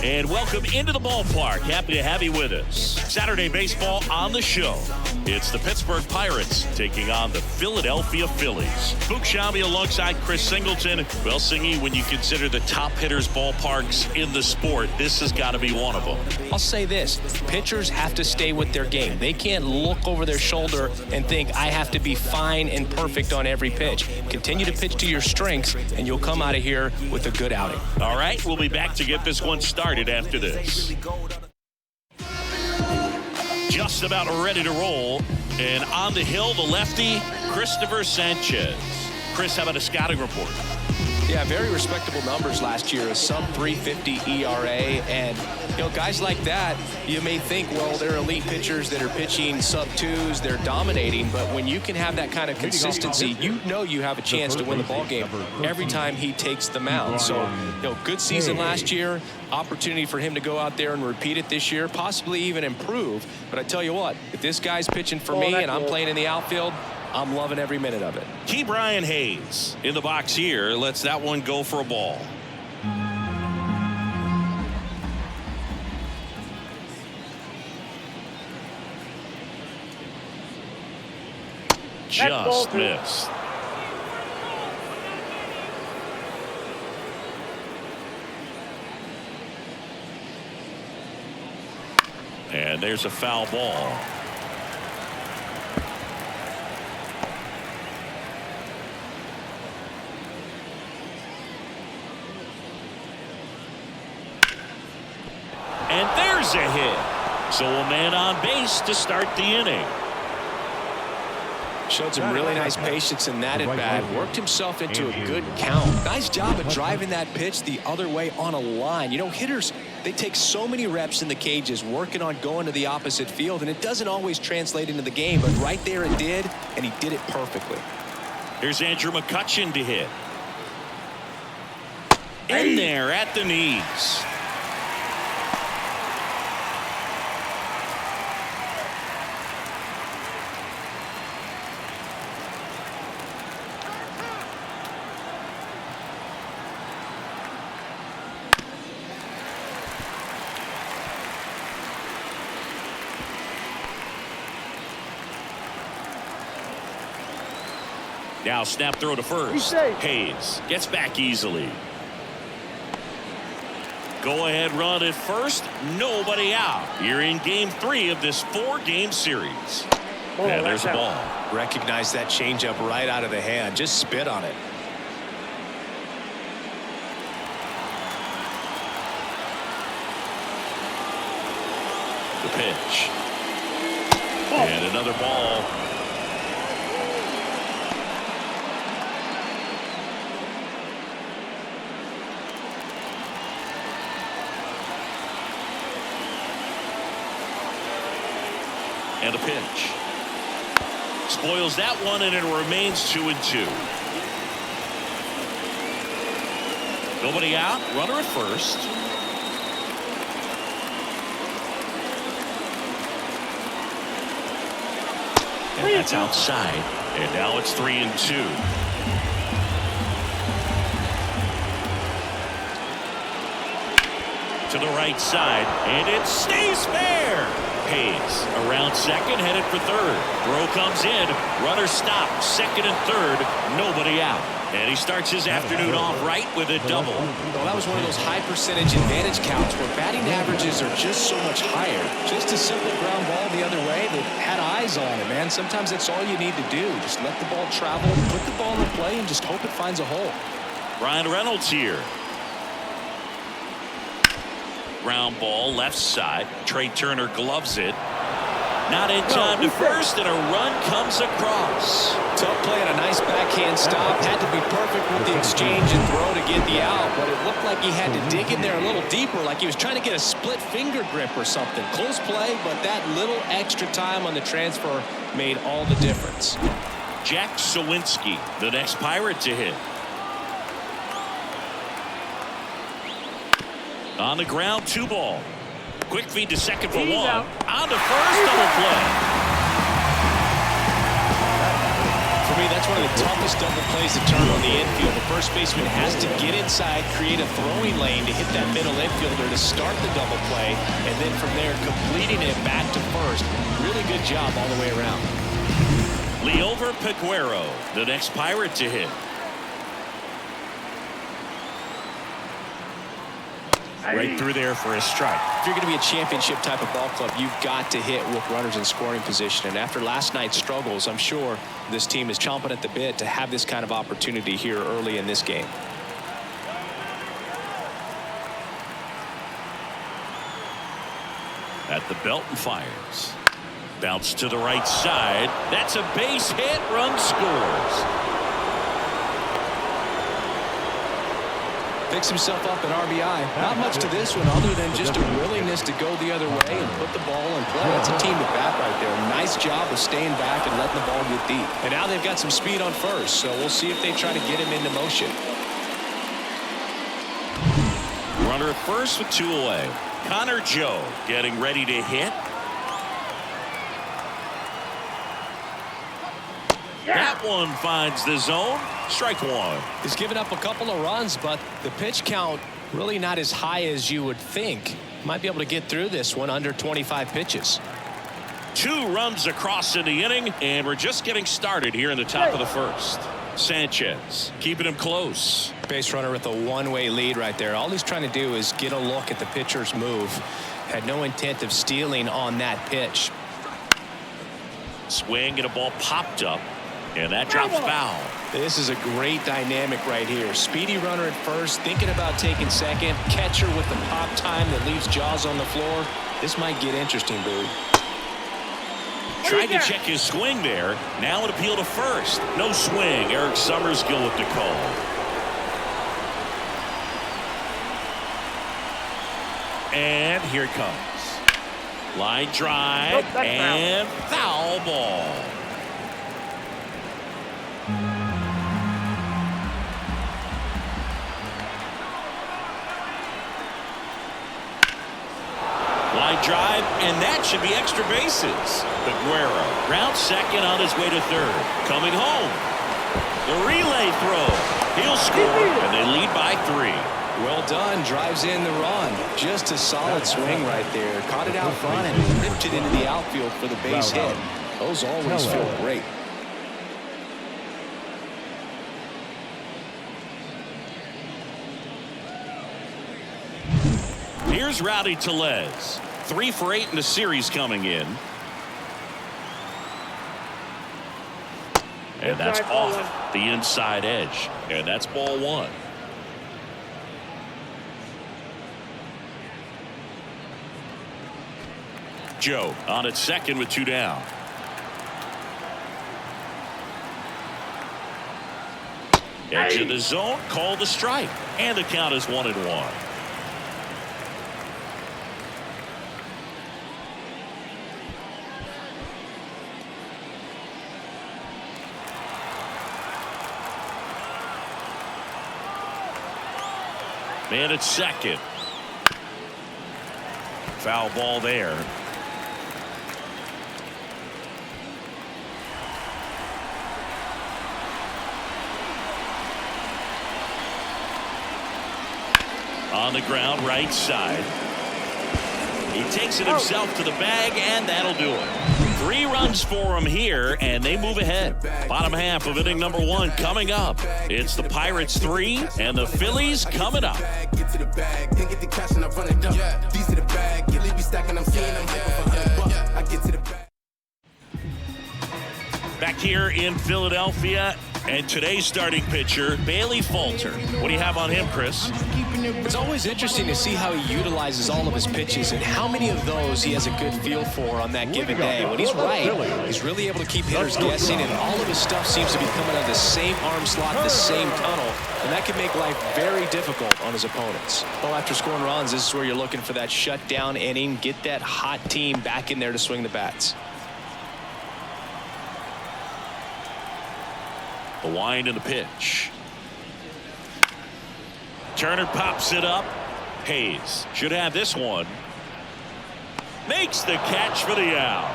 And welcome into the ballpark. Happy to have you with us. Saturday baseball on the show. It's the Pittsburgh Pirates taking on the Philadelphia Phillies. Sciambi alongside Chris Singleton. Well, Singy, when you consider the top hitters ballparks in the sport, this has got to be one of them. I'll say this. Pitchers have to stay with their game. They can't look over their shoulder and think, I have to be fine and perfect on every pitch. Continue to pitch to your strengths, and you'll come out of here with a good outing. All right, we'll be back to get this one started after this. Just about ready to roll. And on the hill, the lefty, Christopher Sanchez. Chris, how about a scouting report? Yeah, very respectable numbers last year, a sub 350 ERA. And, guys like that, you may think, well, they're elite pitchers that are pitching sub twos, they're dominating. But when you can have that kind of consistency, you have a chance to win the ball game every time he takes the mound. So, good season last year, opportunity for him to go out there and repeat it this year, possibly even improve. But I tell you what, if this guy's pitching for me and I'm playing in the outfield, I'm loving every minute of it. Key Brian Hayes in the box here lets that one go for a ball. Just missed. And there's a foul ball. And there's a hit. So a man on base to start the inning. Showed some really nice patience in that at bat. Worked himself into a good count. Nice job of driving that pitch the other way on a line. Hitters, they take so many reps in the cages working on going to the opposite field, and it doesn't always translate into the game. But right there it did, and he did it perfectly. Here's Andrew McCutchen to hit. In there at the knees. Now snap throw to first. Hayes gets back easily. Go ahead run at first. Nobody out. You're in game 3 of this 4-game series. And there's a ball. Recognize that changeup right out of the hand. Just spit on it. The pitch. And another ball. And a pitch. Spoils that one, and it remains 2-2. Nobody out. Runner at first. And that's outside. And now it's 3-2. To the right side, and it stays fair. Hayes around second, headed for third. Throw comes in. Runner stopped. Second and third. Nobody out. And he starts his afternoon off right with a double. Well, that was one of those high percentage advantage counts where batting averages are just so much higher. Just a simple ground ball the other way. They had eyes on it, man. Sometimes that's all you need to do. Just let the ball travel, put the ball in play, and just hope it finds a hole. Ryan Reynolds here. Ground ball left side. Trey Turner gloves it. Not in time to first, and a run comes across. Tough play and a nice backhand stop. Had to be perfect with the exchange and throw to get the out, but it looked like he had to dig in there a little deeper, like he was trying to get a split finger grip or something. Close play, but that little extra time on the transfer made all the difference. Jack Sawinski, the next Pirate to hit. On the ground, 2 ball. Quick feed to second for 1. On to first, double play. For Sciambi, that's one of the toughest double plays to turn on the infield. The first baseman has to get inside, create a throwing lane to hit that middle infielder to start the double play, and then from there completing it back to first. Really good job all the way around. Vladimir Guerrero, the next Pirate to hit. Right through there for a strike. If you're going to be a championship type of ball club, you've got to hit with runners in scoring position. And after last night's struggles, I'm sure this team is chomping at the bit to have this kind of opportunity here early in this game. At the belt and fires. Bounce to the right side. That's a base hit. Run scores. Picks himself up an RBI. Not much to this one other than just a willingness to go the other way and put the ball in play. That's a team at bat right there. Nice job of staying back and letting the ball get deep. And now they've got some speed on first, so we'll see if they try to get him into motion. Runner at first with 2 away. Connor Joe getting ready to hit. That one finds the zone. Strike one. He's given up a couple of runs, but the pitch count really not as high as you would think. Might be able to get through this one under 25 pitches. 2 runs across in the inning, and we're just getting started here in the top of the first. Sanchez keeping him close. Base runner with a one-way lead right there. All he's trying to do is get a look at the pitcher's move. Had no intent of stealing on that pitch. Swing and a ball popped up. And that drops foul. This is a great dynamic right here. Speedy runner at first, thinking about taking second. Catcher with the pop time that leaves Jaws on the floor. This might get interesting, Boo. Tried to check his swing there. Now an appeal to first. No swing. Eric Summerskill with the call. And here it comes. Line drive and foul ball. Line drive, and that should be extra bases. Guerrero ground second on his way to third. Coming home. The relay throw. He'll score, and they lead by 3. Well done. Drives in the run. Just a solid swing right there. Caught it out front and ripped it into the outfield for the base hit. Those always feel great. Here's Rowdy Tellez. 3 for 8 in the series coming in. And that's off the inside edge. And that's ball 1. Joe on at second with 2 down. Edge of the zone, called the strike. And the count is 1-1. Man at second. Foul ball there. On the ground, right side. He takes it himself to the bag, and that'll do it. 3 runs for him here, and they move ahead. Bottom half of inning number 1 coming up. It's the Pirates 3 and the Phillies coming up. Back here in Philadelphia, and today's starting pitcher, Bailey Falter. What do you have on him, Chris? It's always interesting to see how he utilizes all of his pitches and how many of those he has a good feel for on that given day. When he's right, he's really able to keep hitters guessing, and all of his stuff seems to be coming out of the same arm slot, the same tunnel, and that can make life very difficult on his opponents. Well, after scoring runs, this is where you're looking for that shutdown inning, get that hot team back in there to swing the bats. The wind and the pitch. Turner pops it up. Hayes should have this one. Makes the catch for the out.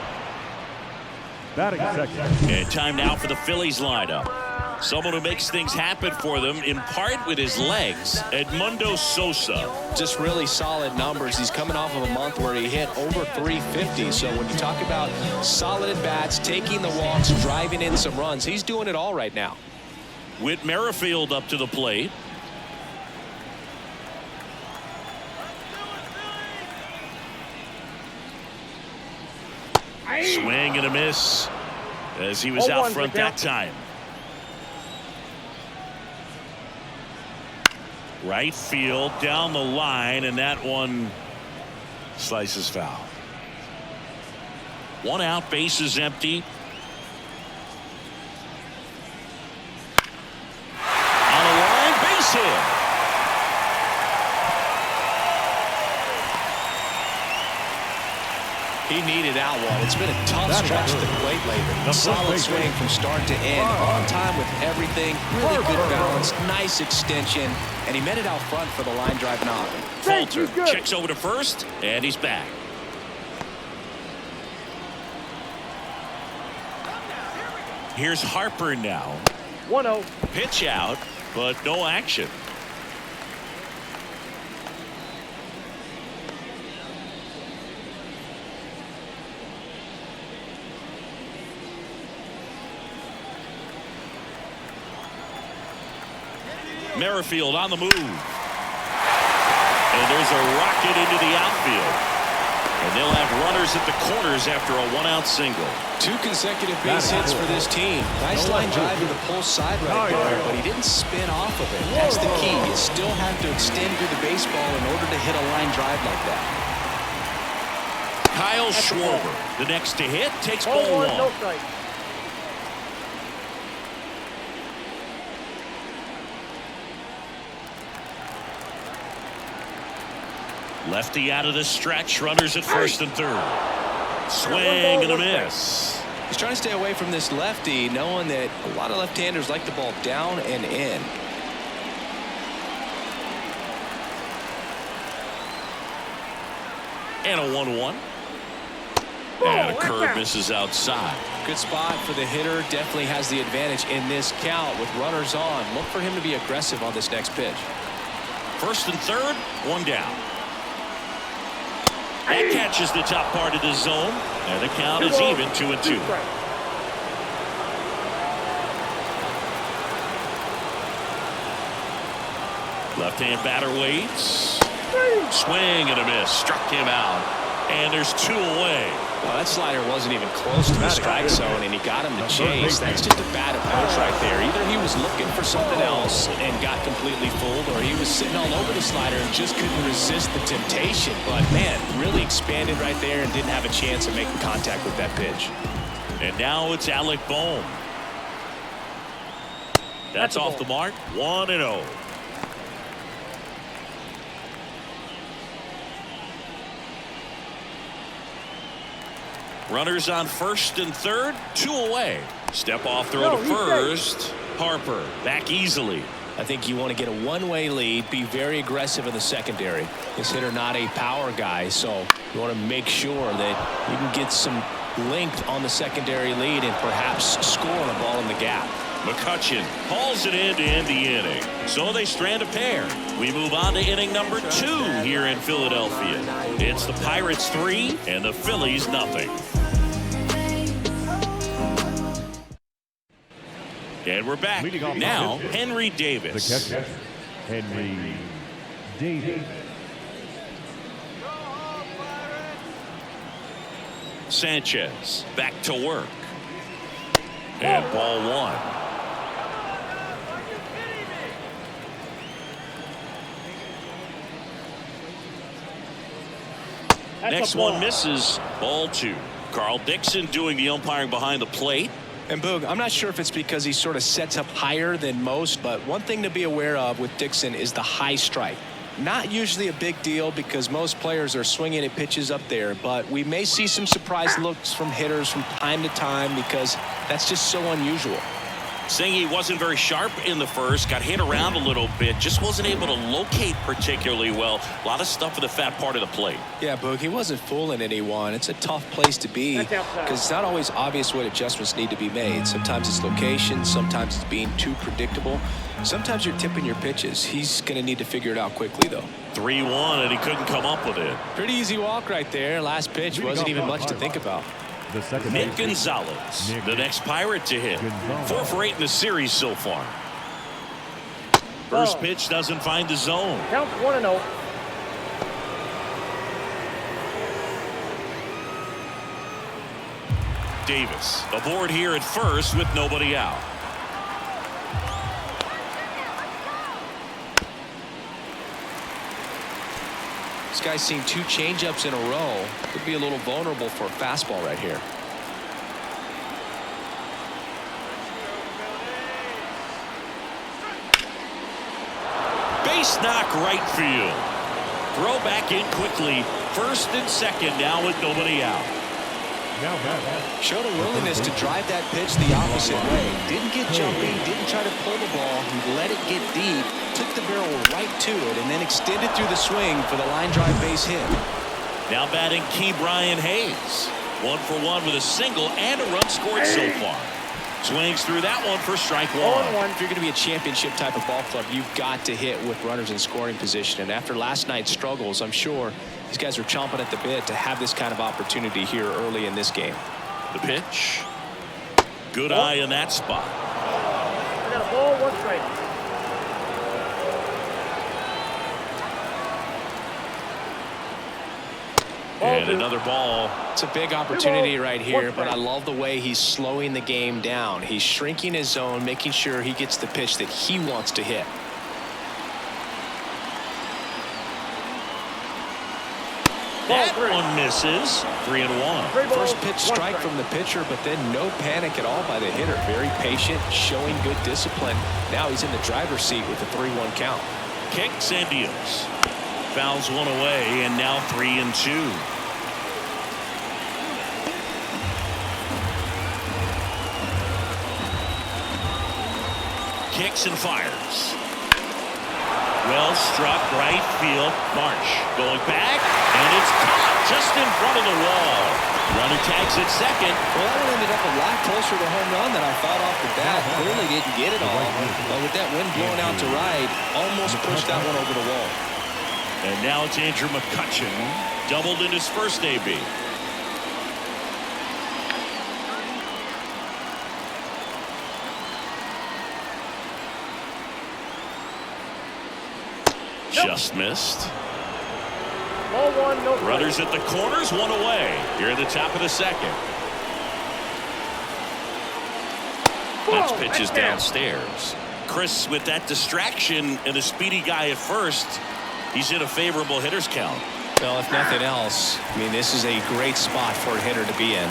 batting second. And time now for the Phillies lineup. Someone who makes things happen for them, in part with his legs, Edmundo Sosa. Just really solid numbers. He's coming off of a month where he hit over 350. So when you talk about solid at bats, taking the walks, driving in some runs, he's doing it all right now. Whit Merrifield up to the plate. Swing and a miss as he was out front that time. Right field down the line, and that one slices foul. One out, bases empty. On the line, base hit. He needed out one. It's been a tough stretch at the plate lately. Solid swing from start to end. On time with everything. Really good balance. Nice extension. And he met it out front for the line drive knock. Falter checks over to first, and he's back. Here's Harper now. 1-0. Pitch out, but no action. Merrifield on the move. And there's a rocket into the outfield. And they'll have runners at the corners after a one-out single. 2 consecutive base hits for this team. Nice line drive to the pull side right there, but he didn't spin off of it. That's the key. You still have to extend through the baseball in order to hit a line drive like that. Kyle Schwarber, the next to hit, takes ball 1. No strike. Lefty out of the stretch, runners at first and third. Swing and a miss. He's trying to stay away from this lefty, knowing that a lot of left-handers like the ball down and in. And a 1-1. And a curve misses outside. Good spot for the hitter. Definitely has the advantage in this count with runners on. Look for him to be aggressive on this next pitch. First and third, 1 down. That catches the top part of the zone, and the count is even 2-2. Left-hand batter waits. Swing and a miss. Struck him out, and there's 2 away. Well, that slider wasn't even close to the strike zone, and he got him to chase. That's just a bad approach right there. Either he was looking for something else and got completely fooled, or he was sitting all over the slider and just couldn't resist the temptation. But, man, really expanded right there and didn't have a chance of making contact with that pitch. And now it's Alec Bohm. That's off the mark. 1-0. Runners on first and third, 2 away. Step off throw to first. Harper back easily. I think you want to get a one-way lead, be very aggressive in the secondary. This hitter not a power guy, so you want to make sure that you can get some length on the secondary lead and perhaps score on a ball in the gap. McCutchen hauls it in to end the inning. So they strand a pair. We move on to inning number 2 here in Philadelphia. It's the Pirates 3 and the Phillies nothing. And we're back. Now, Henry Davis. The catcher, Henry Davis. Sanchez back to work. And ball 1. Next one misses. Ball 2. Carl Dixon doing the umpiring behind the plate. And Boog, I'm not sure if it's because he sort of sets up higher than most, but one thing to be aware of with Dixon is the high strike. Not usually a big deal because most players are swinging at pitches up there, but we may see some surprise looks from hitters from time to time because that's just so unusual. Saying he wasn't very sharp in the first, got hit around a little bit, just wasn't able to locate particularly well. A lot of stuff in the fat part of the plate. Yeah, Boog, he wasn't fooling anyone. It's a tough place to be because it's not always obvious what adjustments need to be made. Sometimes it's location, sometimes it's being too predictable. Sometimes you're tipping your pitches. He's going to need to figure it out quickly, though. 3-1, and he couldn't come up with it. Pretty easy walk right there. Last pitch wasn't even much to think about. The second Nick baseman, Gonzalez, Nick the next Pirate to hit. Gonzalez. 4 for 8 in the series so far. First pitch doesn't find the zone. Count 1-0. Davis aboard here at first with nobody out. This guy's seen 2 changeups in a row. Could be a little vulnerable for a fastball right here. Base knock right field. Throw back in quickly. First and second now with nobody out. Now back. Showed a willingness to drive that pitch the opposite way. Didn't get jumpy, didn't try to pull the ball. He let it get deep, took the barrel right to it, and then extended through the swing for the line drive base hit. Now batting Key Brian Hayes. 1 for 1 with a single and a run scored so far. Swings through that one for strike 1. If you're going to be a championship type of ball club, you've got to hit with runners in scoring position. And after last night's struggles, I'm sure these guys are chomping at the bit to have this kind of opportunity here early in this game. The pitch. Good eye in that spot. I got a ball, 1 strike. And another ball. It's a big opportunity right here, but I love the way he's slowing the game down. He's shrinking his zone, making sure he gets the pitch that he wants to hit. That one misses. 3-1. First pitch strike from the pitcher, but then no panic at all by the hitter. Very patient, showing good discipline. Now he's in the driver's seat with a 3-1 count. Kicks and deals. Fouls one away, and now 3-2. Kicks and fires. Well struck right field. Marsh going back, and it's caught just in front of the wall. Runner tags at second. Well, that one ended up a lot closer to home run than I thought off the bat. Clearly didn't get it all, but with that wind blowing out to right, almost pushed that one over the wall. And now it's Andrew McCutchen, doubled in his first AB. Just missed. Ball 1, no strike. Runners at the corners, 1 away. Here at the top of the second. Next pitch is downstairs. Chris, with that distraction and a speedy guy at first, he's in a favorable hitter's count. Well, if nothing else, I mean, this is a great spot for a hitter to be in.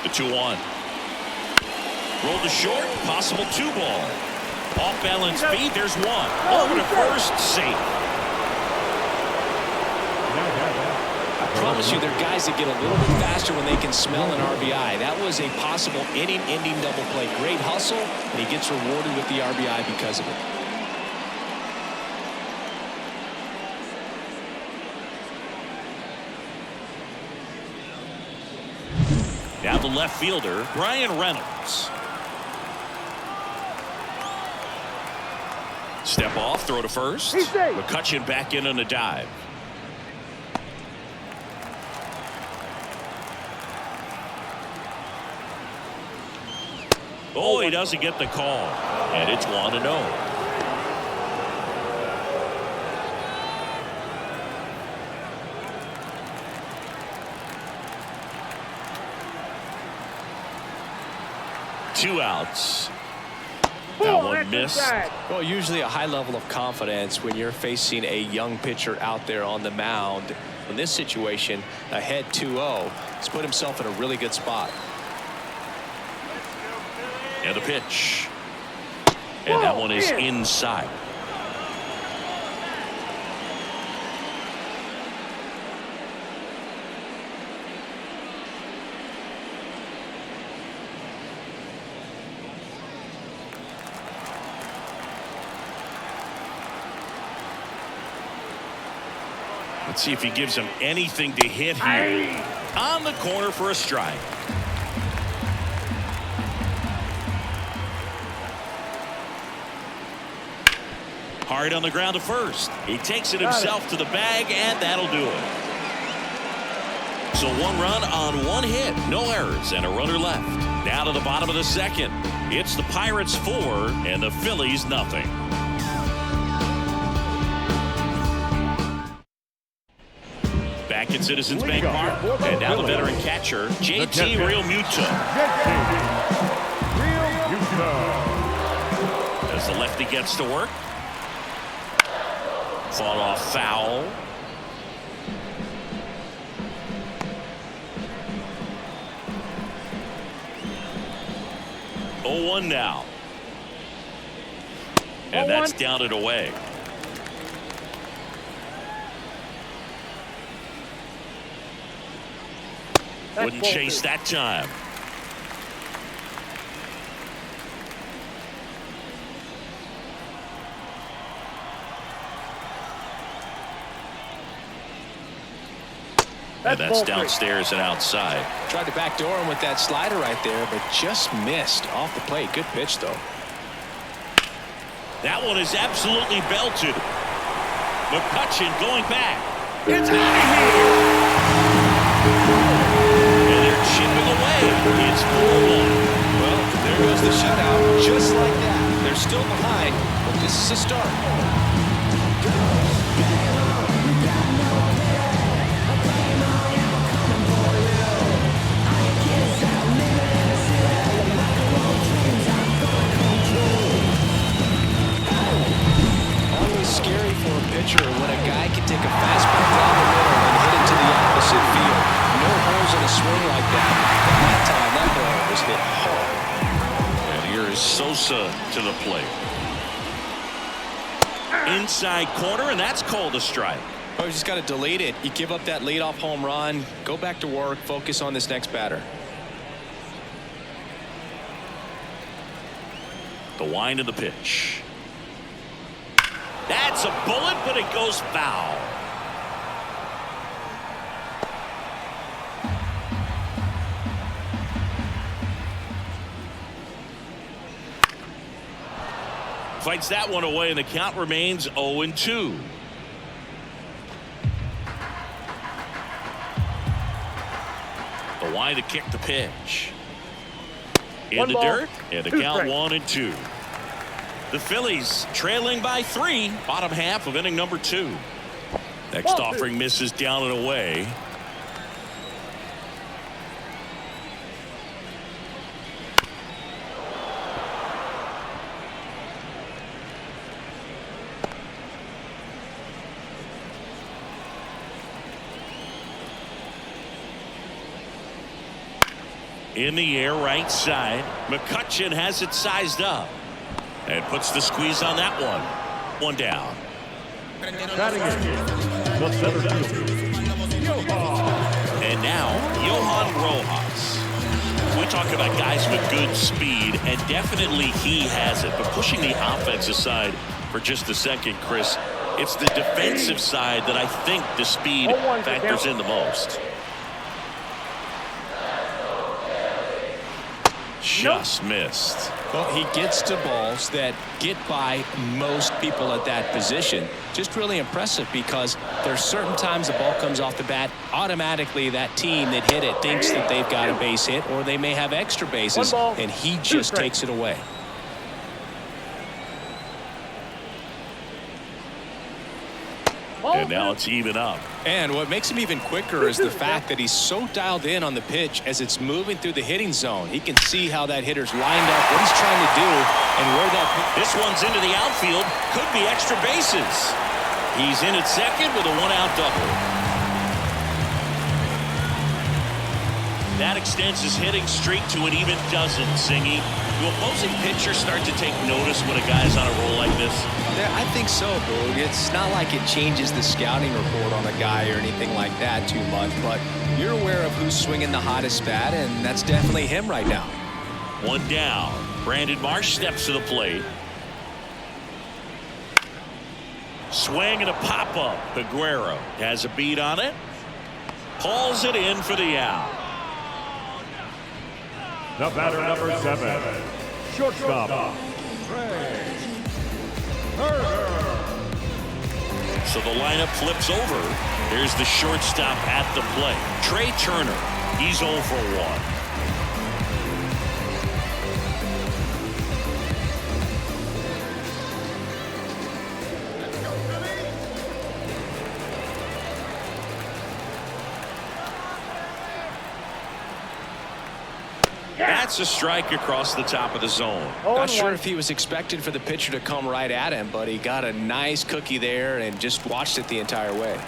The 2-1. Rolled to short, possible 2-ball. Off balance feet, there's 1. Over to first, safe. I promise you, there are guys that get a little bit faster when they can smell an RBI. That was a possible inning-ending double play. Great hustle, and he gets rewarded with the RBI because of it. Now the left fielder, Brian Reynolds. Step off, throw to first. McCutchen back in on the dive. Oh, he doesn't get the call. And it's 1-0. Two outs. That one missed. Well, usually a high level of confidence when you're facing a young pitcher out there on the mound. In this situation, ahead 2-0, he's put himself in a really good spot. And a pitch. And that one is inside. Let's see if he gives him anything to hit here. On the corner for a strike. Hard on the ground to first. He takes it himself to the bag, and that'll do it. So 1 run on 1 hit, no errors, and a runner left. Now to the bottom of the second. It's the Pirates 4 and the Phillies nothing. Back at Citizens Bank Park, and now the veteran catcher, JT Realmuto. As the lefty gets to work. Fought off foul. Oh, 1 now. And that's down and away. Wouldn't chase that time. And that's downstairs and outside. Tried to backdoor him with that slider right there, but just missed off the plate. Good pitch, though. That one is absolutely belted. McCutchen going back. It's out of here. And they're chipping away. It's 4-1. Well, there goes the shutout. Just like that. They're still behind, but this is a start. Scary for a pitcher when a guy can take a fastball down the middle and hit it to the opposite field. No holes in a swing like that. But that time, that ball was hit hard. And here is Sosa to the plate. Inside corner, and that's called a strike. Oh, you just got to delete it. You give up that leadoff home run, go back to work, focus on this next batter. The wind of the pitch. That's a bullet, but it goes foul. Fights that one away, and the count remains 0-2. The wind to kick the pitch. In the dirt, and the count 1-2. The Phillies trailing by 3, bottom half of inning number 2. Next offering misses down and away. In the air, right side. McCutchen has it sized up. And puts the squeeze on that one. 1 down. And now, Johan Rojas. We talk about guys with good speed, and definitely he has it. But pushing the offense aside for just a second, Chris, it's the defensive side that I think the speed factors in the most. Just missed. Well, he gets to balls that get by most people at that position. Just really impressive because there's certain times the ball comes off the bat, automatically that team that hit it thinks that they've got a base hit or they may have extra bases, and he just takes it away. And now it's even up. And what makes him even quicker is the fact that he's so dialed in on the pitch as it's moving through the hitting zone. He can see how that hitter's lined up, what he's trying to do, and where that... This one's into the outfield. Could be extra bases. He's in at second with a 1-out double. That extends his hitting streak to an even dozen, Singy. Do opposing pitchers start to take notice when a guy's on a roll like this? Yeah, I think so, Boog. It's not like it changes the scouting report on a guy or anything like that too much, but you're aware of who's swinging the hottest bat, and that's definitely him right now. 1 down. Brandon Marsh steps to the plate. Swing and a pop-up. Guerrero has a beat on it. Pulls it in for the out. The batter, number 7. Shortstop. So the lineup flips over. Here's the shortstop at the plate. Trey Turner. He's 0 for 1. That's a strike across the top of the zone. Not sure if he was expecting for the pitcher to come right at him, but he got a nice cookie there and just watched it the entire way.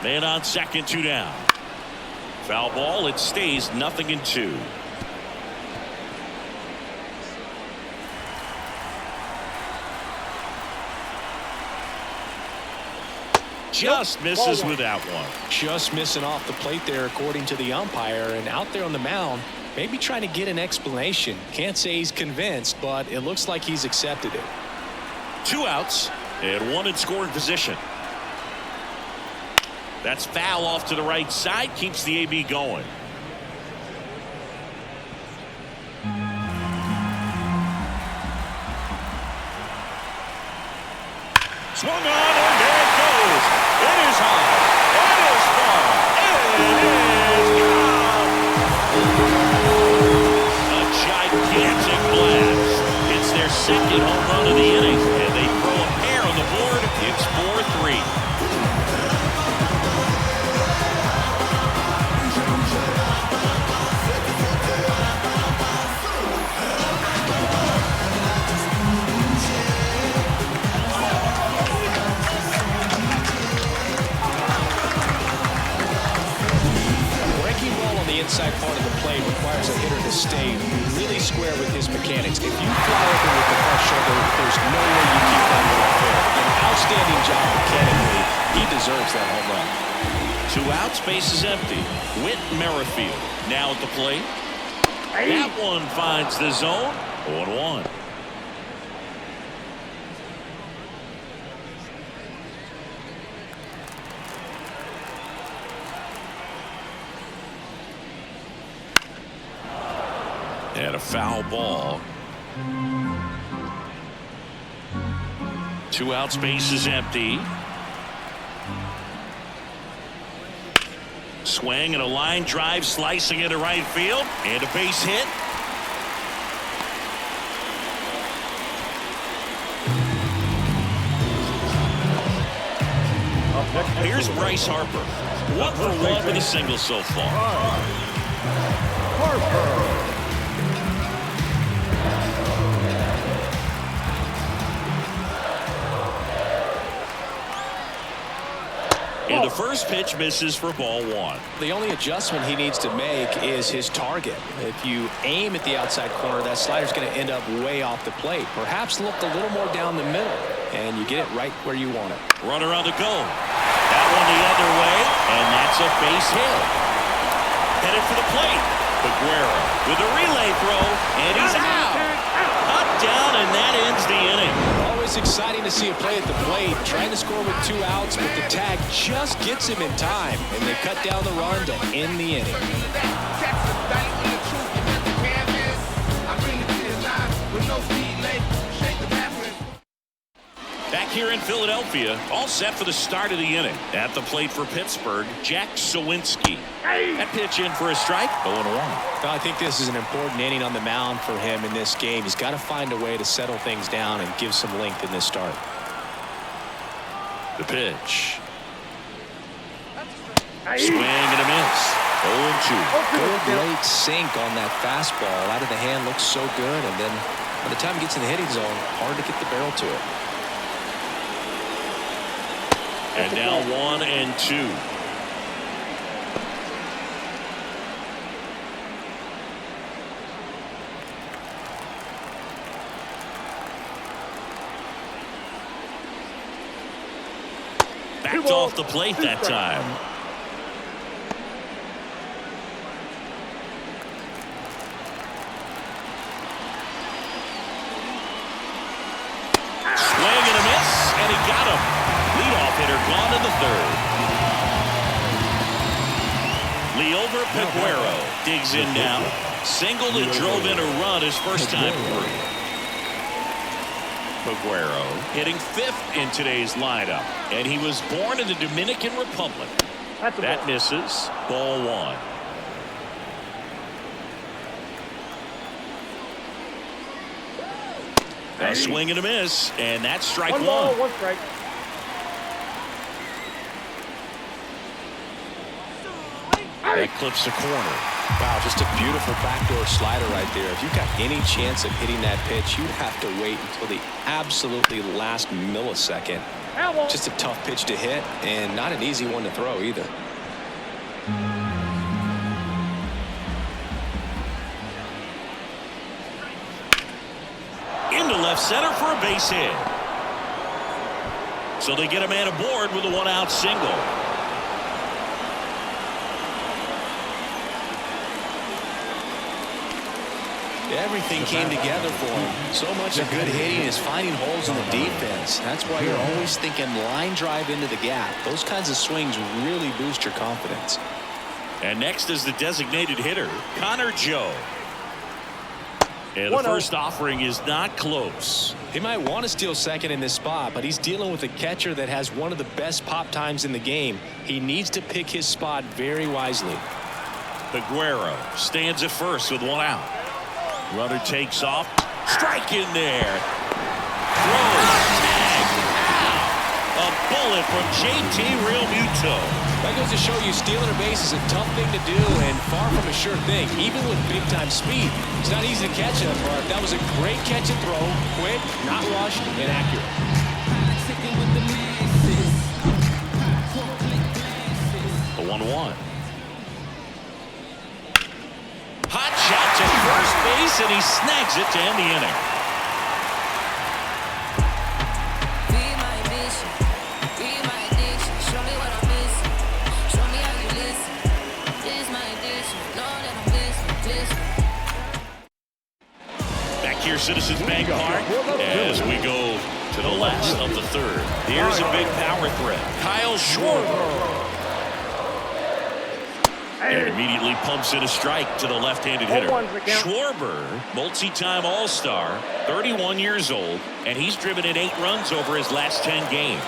Man on second, 2 down. Foul ball. It stays 0-2. Just misses with that one. Just missing off the plate there, according to the umpire, and out there on the mound, maybe trying to get an explanation. Can't say he's convinced, but it looks like he's accepted it. 2 outs and 1 in scoring position. That's foul off to the right side, keeps the AB going. Swung on, and there it goes. It is high. It is far. It is gone. A gigantic blast. It's their second home run of the inning, and they throw a pair on the board. It's 4-3. Inside part of the plate requires a hitter to stay really square with his mechanics. If you fly over with the front shoulder, there's no way you keep that ball fair. An outstanding job mechanically. He deserves that home run. 2 outs, base is empty. Whit Merrifield now at the plate. That one finds the zone. 0-1. And a foul ball. 2 outs, base is empty. Swing and a line drive, slicing into right field, and a base hit. Here's Bryce Harper. 1 for 1 with a single so far. Harper. And the first pitch misses for ball 1. The only adjustment he needs to make is his target. If you aim at the outside corner, that slider's going to end up way off the plate. Perhaps look a little more down the middle, and you get it right where you want it. Runner on the go. That one the other way, and that's a base hit. Headed for the plate. Guerrero with a relay throw, and he's out. Up, down, and that ends the inning. Always exciting to see a play at the plate, trying to score with 2 outs, but the tag just gets him in time, and they cut down the run to end the inning. Back here in Philadelphia, all set for the start of the inning. At the plate for Pittsburgh, Jack Sawinski. That pitch in for a strike, 0-1. Well, I think this is an important inning on the mound for him in this game. He's got to find a way to settle things down and give some length in this start. The pitch. Swing and a miss. 0-2. Good late sink on that fastball. Out of the hand, looks so good, and then by the time it gets in the hitting zone, hard to get the barrel to it. And now 1-2. Backed off the plate that time. Swing and a miss, and he got him. Leadoff hitter gone in the third. Vladimir Guerrero digs in now. Single that drove in a run his first time through. Guerrero hitting 5th in today's lineup, and he was born in the Dominican Republic. That misses. Ball 1. A swing and a miss, and that's strike 1. 1 ball, 1 strike. That clips the corner. Wow, just a beautiful backdoor slider right there. If you've got any chance of hitting that pitch, you have to wait until the absolutely last millisecond. Just a tough pitch to hit, and not an easy one to throw either. Into left center for a base hit. So they get a man aboard with a 1-out single. Everything came together for him. So much of good hitting is finding holes in the defense. That's why you're always thinking line drive into the gap. Those kinds of swings really boost your confidence. And next is the designated hitter, Connor Joe. And the first offering is not close. He might want to steal second in this spot, but he's dealing with a catcher that has one of the best pop times in the game. He needs to pick his spot very wisely. Guerrero stands at first with 1 out. Runner takes off. Strike in there. Throw. Tag. Ow. A bullet from JT Realmuto. That goes to show you stealing a base is a tough thing to do and far from a sure thing, even with big-time speed. It's not easy to catch him, but that was a great catch and throw. Quick, not rushed, and accurate. The 1-1. Hot shot to first base, and he snags it to end the inning. Be my addiction, be my addiction. Show me what I'm missing, show me how you listen. This my addiction, know that I'm listening. Back here, Citizens Bank Park, as we go to the last of the third. Here's a big power threat. Kyle Schwarber. And immediately pumps in a strike to the left-handed hitter. Schwarber, multi-time All-Star, 31 years old, and he's driven in 8 runs over his last 10 games.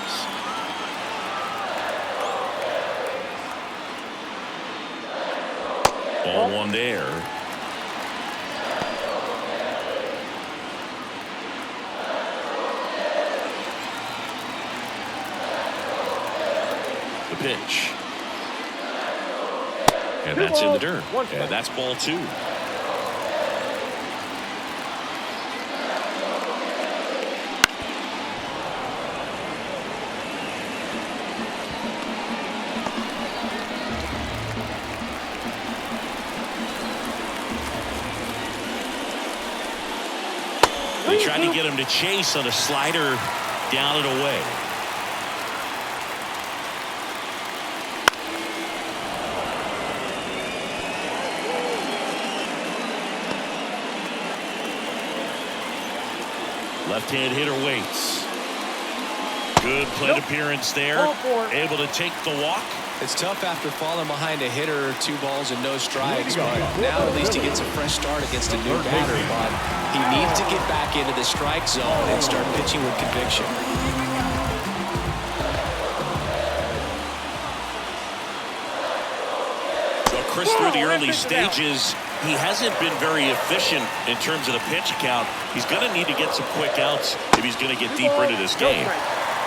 Ball 1 there. The pitch. And that's in the dirt. And that's ball 2. They tried to get him to chase on a slider down and away. Left-hand hitter waits. Good plate appearance there. Able to take the walk. It's tough after falling behind a hitter, 2 balls and no strikes, but now at least he gets a fresh start against a new batter. But he needs to get back into the strike zone and start pitching with conviction. Well, Chris, through the early stages, he hasn't been very efficient in terms of the pitch count. He's going to need to get some quick outs if he's going to get deeper into this game.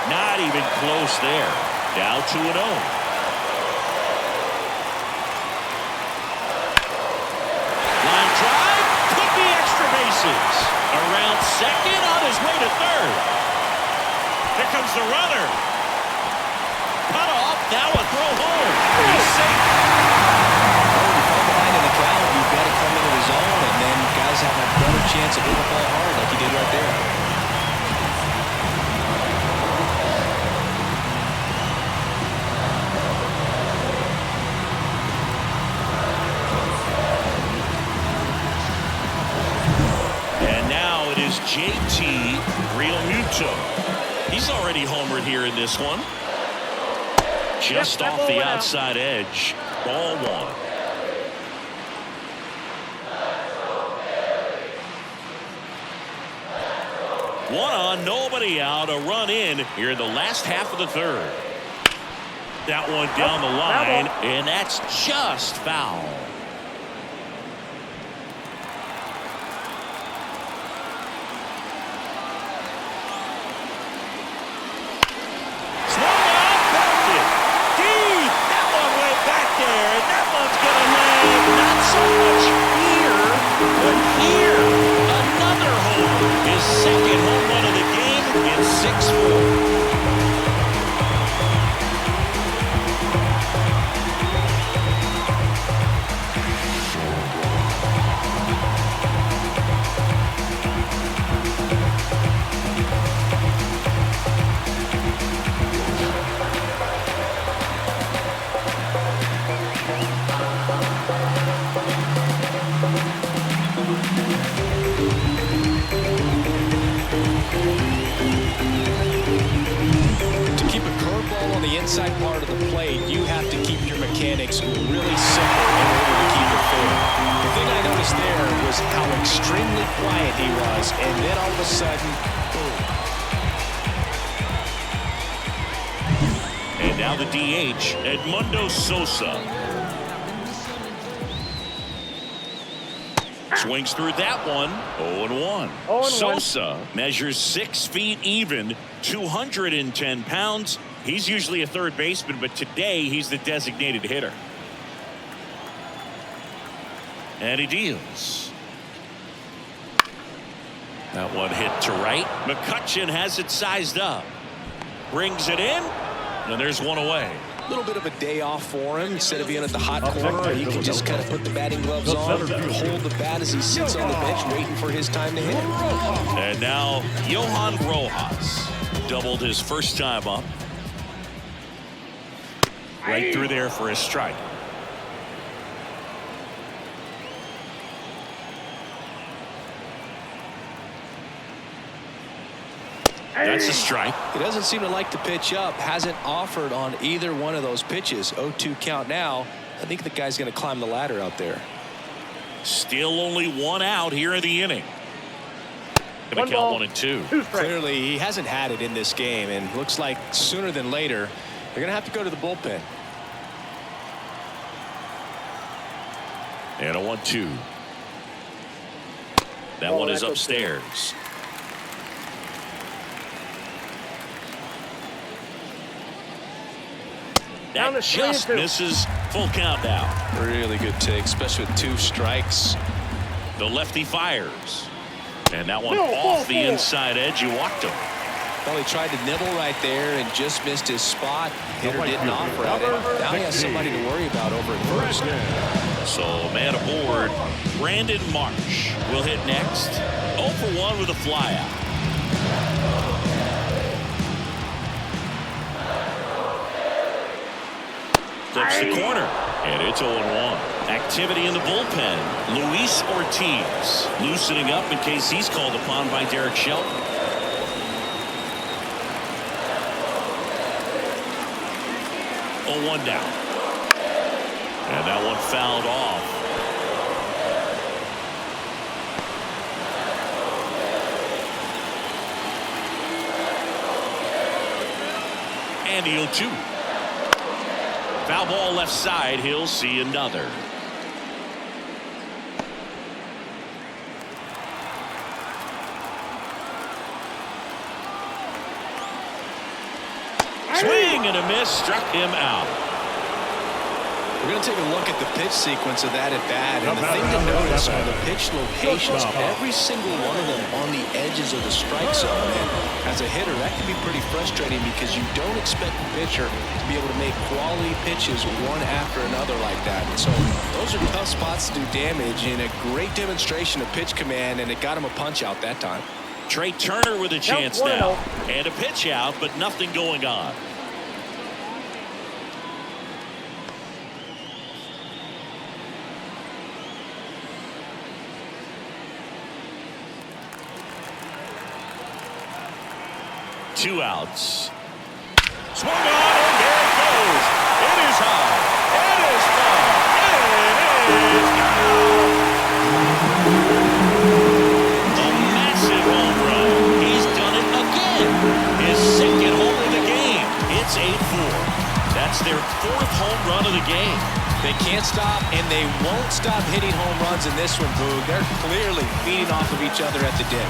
Not even close there. Now 2-0. Line drive, could be extra bases. Around second, on his way to third. Here comes the runner. Cut off, now a throw home. He's safe. You've got to come into the zone, and then guys have a better chance of hitting the ball hard like he did right there. 2 JT Realmuto. He's already homered here in this one. Just off the outside edge. Ball one. One on, nobody out. A run in here in the last half of the third. That one down the line, and that's just foul. Inside part of the plate, you have to keep your mechanics really simple in order to keep it fair. The thing I noticed there was how extremely quiet he was, and then all of a sudden, boom. And now the DH, Edmundo Sosa. Swings through that one. 0-1. Sosa measures 6 feet even, 210 pounds. He's usually a third baseman, but today he's the designated hitter. And he deals. That one hit to right. McCutchen has it sized up. Brings it in, and there's one away. A little bit of a day off for him. Instead of being at the hot corner, he can just kind of put the batting gloves on, hold the bat as he sits on the bench, waiting for his time to hit it. And now Johan Rojas doubled his first time up. Right through there for a strike. That's a strike. He doesn't seem to like to pitch up. Hasn't offered on either one of those pitches. 0-2 count now. I think the guy's going to climb the ladder out there. Still only one out here in the inning. Going to count 1 and 2. Clearly, he hasn't had it in this game, and looks like sooner than later they're going to have to go to the bullpen. And a 1-2. That one is upstairs. That just misses. Full count now. Really good take, especially with 2 strikes. The lefty fires. And that one off the inside edge. You walked him. Well, he tried to nibble right there and just missed his spot. Hitter didn't offer at it. Now he has somebody to worry about over at first. So man aboard. Brandon Marsh will hit next. 0 for 1 with a flyout. Flips the corner, and it's 0-1. Activity in the bullpen. Luis Ortiz loosening up in case he's called upon by Derek Shelton. One down. And that one fouled off. And the 0-2. Foul ball left side. He'll see another. Swing and a miss, struck him out. We're going to take a look at the pitch sequence of that at bat, and the thing to notice are the pitch locations, every single one of them on the edges of the strike zone. And as a hitter, that can be pretty frustrating because you don't expect the pitcher to be able to make quality pitches one after another like that. And so those are tough spots to do damage, and a great demonstration of pitch command, and it got him a punch out that time. Trey Turner with a chance now, and a pitch out, but nothing going on. 2 outs. Swung on, and there it goes. It is high. It is far. It is gone. A massive home run. He's done it again. His second home of the game. It's 8-4. That's their 4th home run of the game. They can't stop, and they won't stop hitting home runs in this one, Boog. They're clearly feeding off of each other at the dip.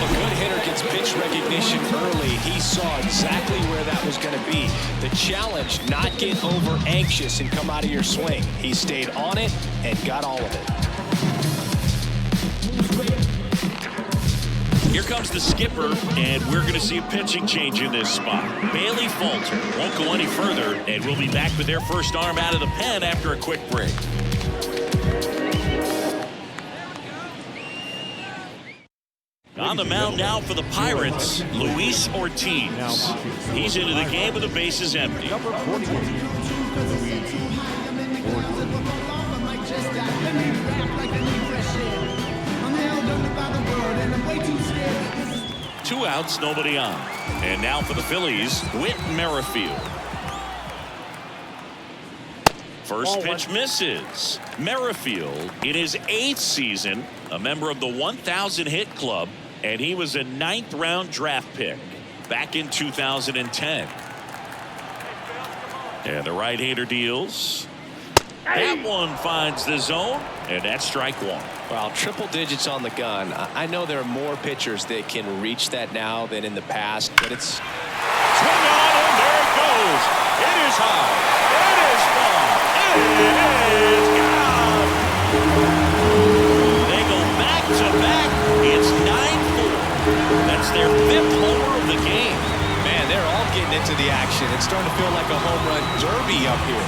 A good hitter gets pitch recognition early. He saw exactly where that was going to be. The challenge, not get over anxious and come out of your swing. He stayed on it and got all of it. Here comes the skipper, and we're going to see a pitching change in this spot. Bailey Falter won't go any further, and we'll be back with their first arm out of the pen after a quick break. On the mound now for the Pirates, Luis Ortiz. He's into the game with the bases empty. Number 41, Luis. 2 outs, nobody on. And now for the Phillies, Whit Merrifield. First pitch misses. Merrifield, in his 8th season, a member of the 1,000 hit club, and he was a 9th round draft pick back in 2010. And the right-hander deals. That one finds the zone, and that's strike 1. Well, triple digits on the gun. I know there are more pitchers that can reach that now than in the past, but it's... Swung on, and there it goes. It is high. It is far. It is gone. They go back-to-back. It's 9-4. That's their 5th homer of the game. Man, they're all getting into the action. It's starting to feel like a home run derby up here.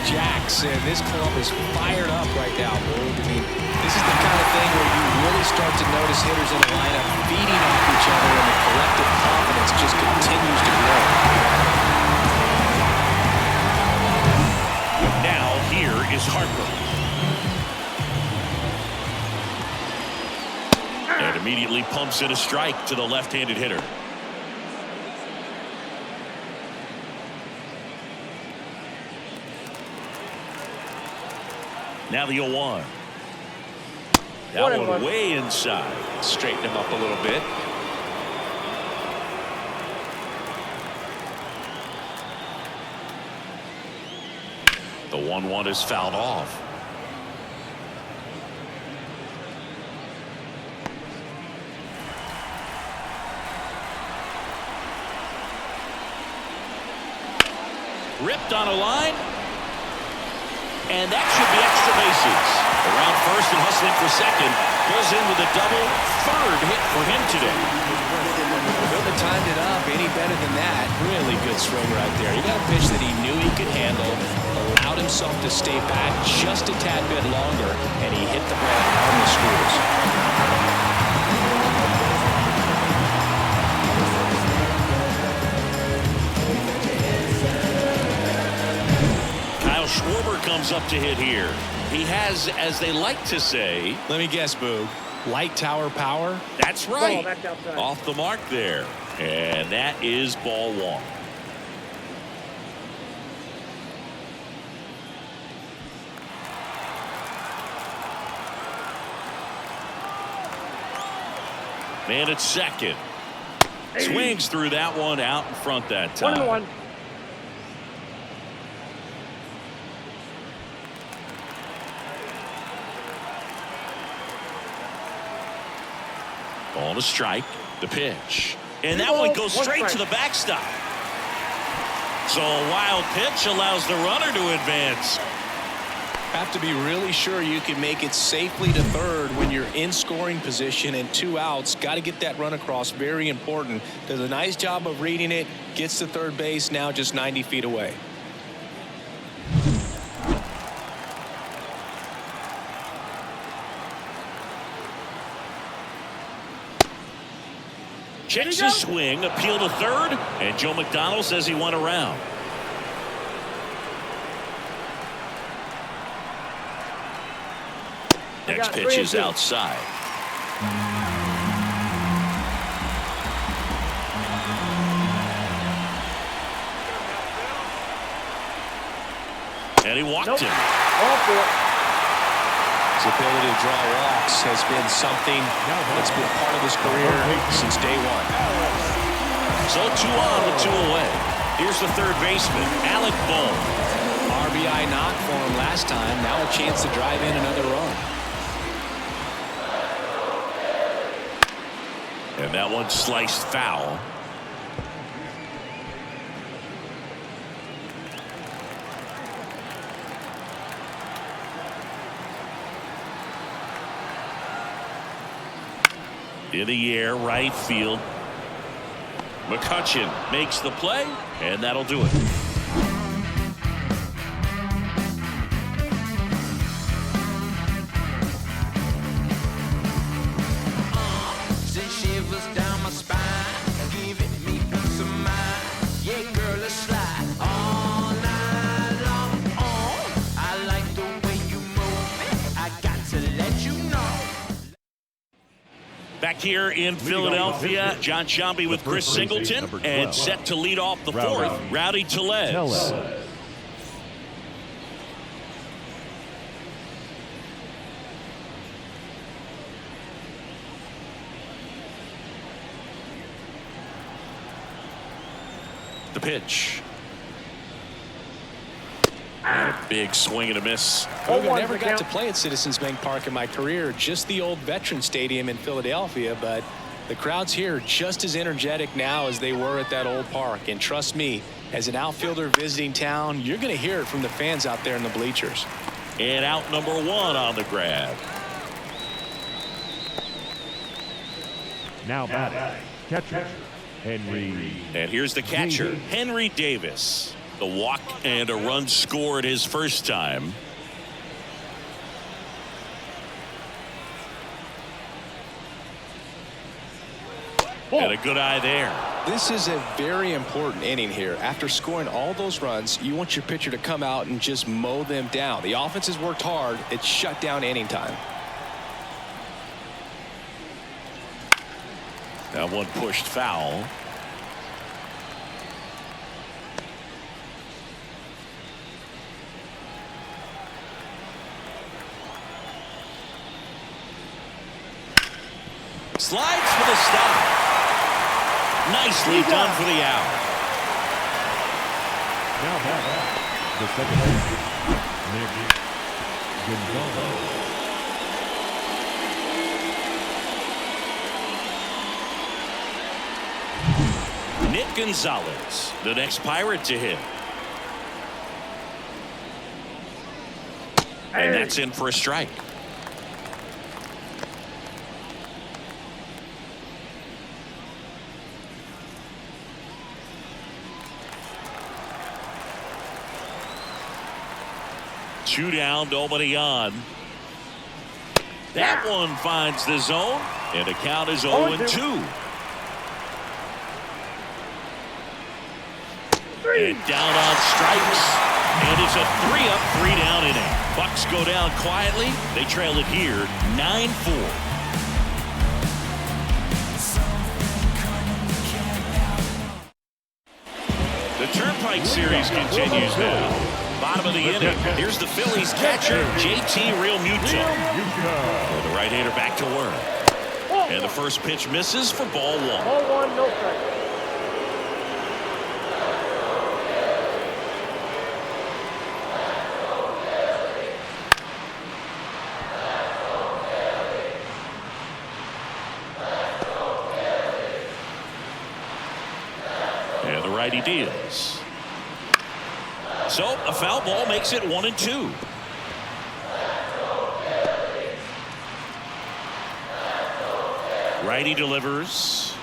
Jacks, and this club is fired up right now, Boog. I mean, this is the kind of thing where you really start to notice hitters in a lineup feeding off each other, and the collective confidence just continues to grow. Now here is Harper. And immediately pumps in a strike to the left-handed hitter. Now the 0-1. That one way inside. Straighten him up a little bit. The 1-1 is fouled off. Ripped on a line. And that should be extra bases. Around first and hustling for second. Goes in with a double. 3rd hit for him today. Couldn't have timed it up any better than that. Really good swing right there. He got a pitch that he knew he could handle. Allowed himself to stay back just a tad bit longer. And he hit the ball on the screws. Schwarber comes up to hit here. He has, as they like to say, let me guess, Boog, light tower power. That's right. Off the mark there. And that is ball 1. Man at second. Swings through that one out in front that time. 1-1. On a strike, the pitch. And that one goes straight to the backstop. So a wild pitch allows the runner to advance. Have to be really sure you can make it safely to third when you're in scoring position and 2 outs. Got to get that run across. Very important. Does a nice job of reading it. Gets to third base, now just 90 feet away. Checks his swing, appeal to third, and Joe McDonald says he went around. Next pitch is outside. And he walked him. His ability to draw walks has been something that's been part of his career since day one. So 2 on with 2 away. Here's the third baseman, Alec Bohm. RBI knock for him last time. Now a chance to drive in another run. And that one sliced foul. In the air, right field. McCutchen makes the play, and that'll do it. Back here in Philadelphia, John Sciambi with Chris Singleton, and set to lead off the fourth, Rowdy Tellez. The pitch. And a big swing and a miss. I never got to play at Citizens Bank Park in my career, just the old Veterans Stadium in Philadelphia, but the crowds here are just as energetic now as they were at that old park. And trust me, as an outfielder visiting town, you're going to hear it from the fans out there in the bleachers. And out number 1 on the grab. Now batting, catcher, Henry. And here's the catcher, Henry Davis. The walk and a run scored his first time. And a good eye there. This is a very important inning here. After scoring all those runs, you want your pitcher to come out and just mow them down. The offense has worked hard. It's shut down inning time. That one pushed foul. Slides for the stop. Nicely done for the out. Now back, the second baseman, Nick Gonzalez, the next Pirate to hit. And that's in for a strike. Two down, nobody on. That one finds the zone, and the count is 0-2. And down on strikes, and it's a 3-up, 3-down inning. Bucks go down quietly. They trail it here, 9-4. The Turnpike Series continues now. Bottom of the inning. Here's the Phillies catcher, JT Realmuto. The right-hander back to work. And the first pitch misses for ball 1. Ball 1, no strike. And the righty deals. So a foul ball makes it 1-2. Righty delivers.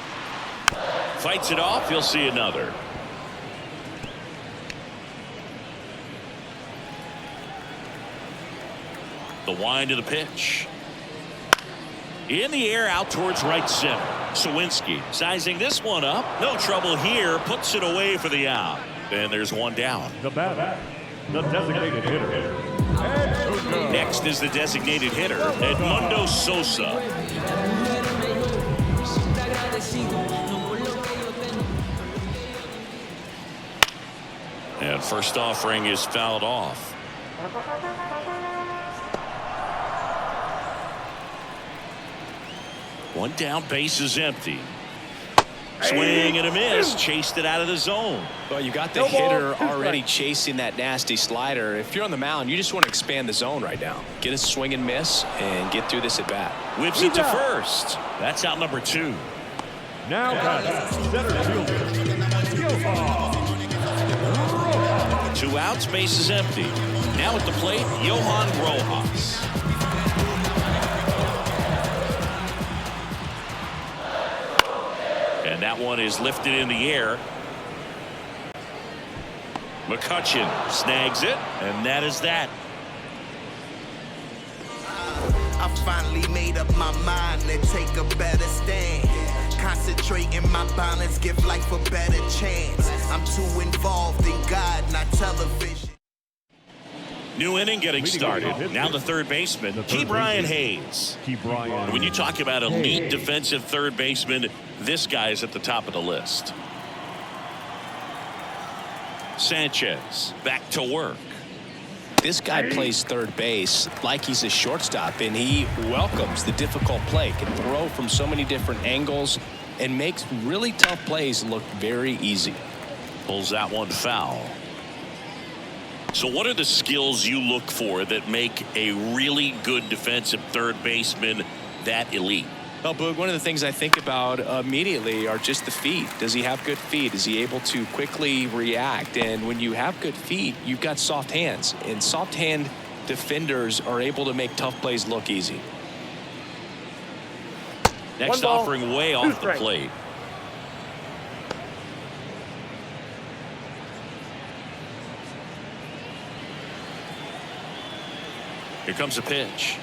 Fights it off. He'll see another. The wind of the pitch. In the air out towards right center. Sawinski sizing this one up. No trouble here. Puts it away for the out. And there's one down. The batter, the designated hitter. Next is the designated hitter, Edmundo Sosa. And first offering is fouled off. One down, base is empty. Swing and a miss. Chased it out of the zone. Well, you got the hitter already chasing that nasty slider. If you're on the mound, you just want to expand the zone right now. Get a swing and miss and get through this at bat. Whips it to first. That's out number 2. Now center fielder. 2 outs, base is empty. Now at the plate, Johan Rojas. And that one is lifted in the air. McCutchen snags it, and that is that. I finally made up my mind to take a better stand. Concentrate in my balance, give life a better chance. I'm too involved in God, not television. New inning getting started. Now the third baseman, Ke'Bryan Hayes. When you talk about elite defensive third baseman, this guy is at the top of the list. Sanchez back to work. This guy plays third base like he's a shortstop, and he welcomes the difficult play. Can throw from so many different angles and makes really tough plays look very easy. Pulls that one foul. So what are the skills you look for that make a really good defensive third baseman that elite? Well, Boog, one of the things I think about immediately are just the feet. Does he have good feet? Is he able to quickly react? And when you have good feet, you've got soft hands. And soft hand defenders are able to make tough plays look easy. Next offering way off the plate. Here comes a pitch.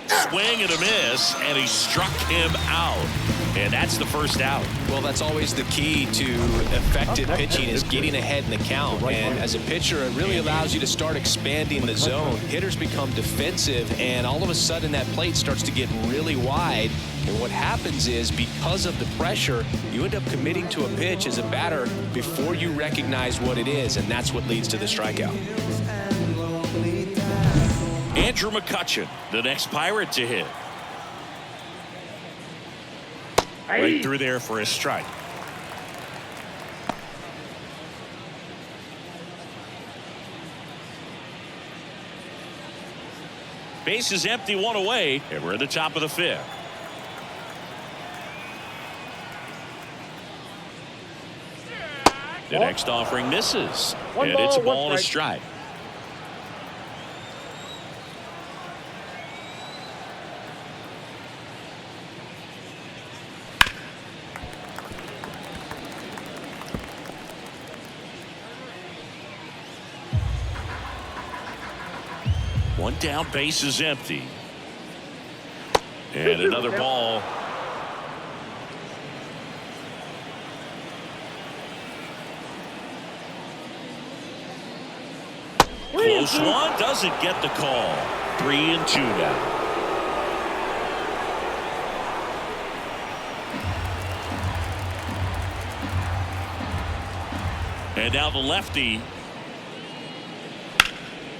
Swing and a miss, and he struck him out. And that's the first out. Well, that's always the key to effective pitching, is getting ahead in the count. And as a pitcher, it really allows you to start expanding the zone. Hitters become defensive, and all of a sudden that plate starts to get really wide. And what happens is, because of the pressure, you end up committing to a pitch as a batter before you recognize what it is, and that's what leads to the strikeout. Andrew McCutchen, the next Pirate to hit. Right through there for a strike. Base is empty, one away, and we're at the top of the 5th. The next offering misses, and it's a ball and a strike. One down, base is empty. And another ball. Close one, doesn't get the call. 3-2 now. And now the lefty.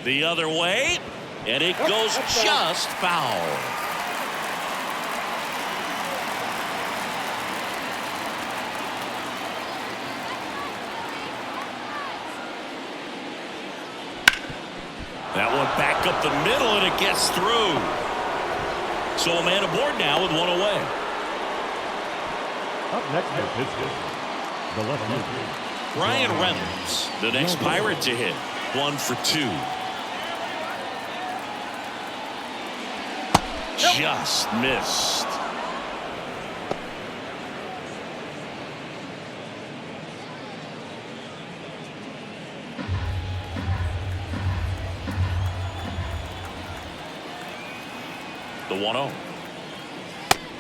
The other way. And it goes just foul. That one back up the middle, and it gets through. So a man aboard now with one away. Up next for Pittsburgh, the left fielder, Ryan Reynolds, the next Pirate to hit. 1 for 2. Just missed. The 1-0.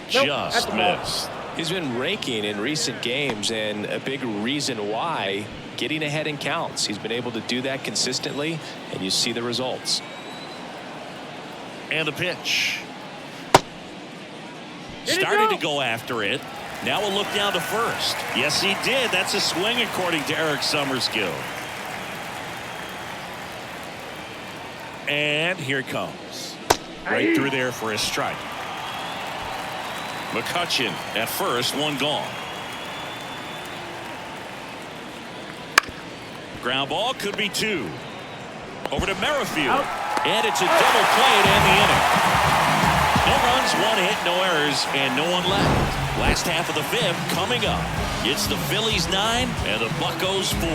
just missed. He's been raking in recent games, and a big reason why, getting ahead in counts. He's been able to do that consistently, and you see the results. And a pitch. Started to go after it. Now we'll look down to first. Yes, he did. That's a swing, according to Eric Summerskill. And here it comes. Right through there for a strike. McCutchen at first, one gone. Ground ball, could be two. Over to Merrifield. And it's a double play to end the inning. No runs, one hit, no errors, and no one left. Last half of the fifth coming up. It's the Phillies 9 and the Buccos 4.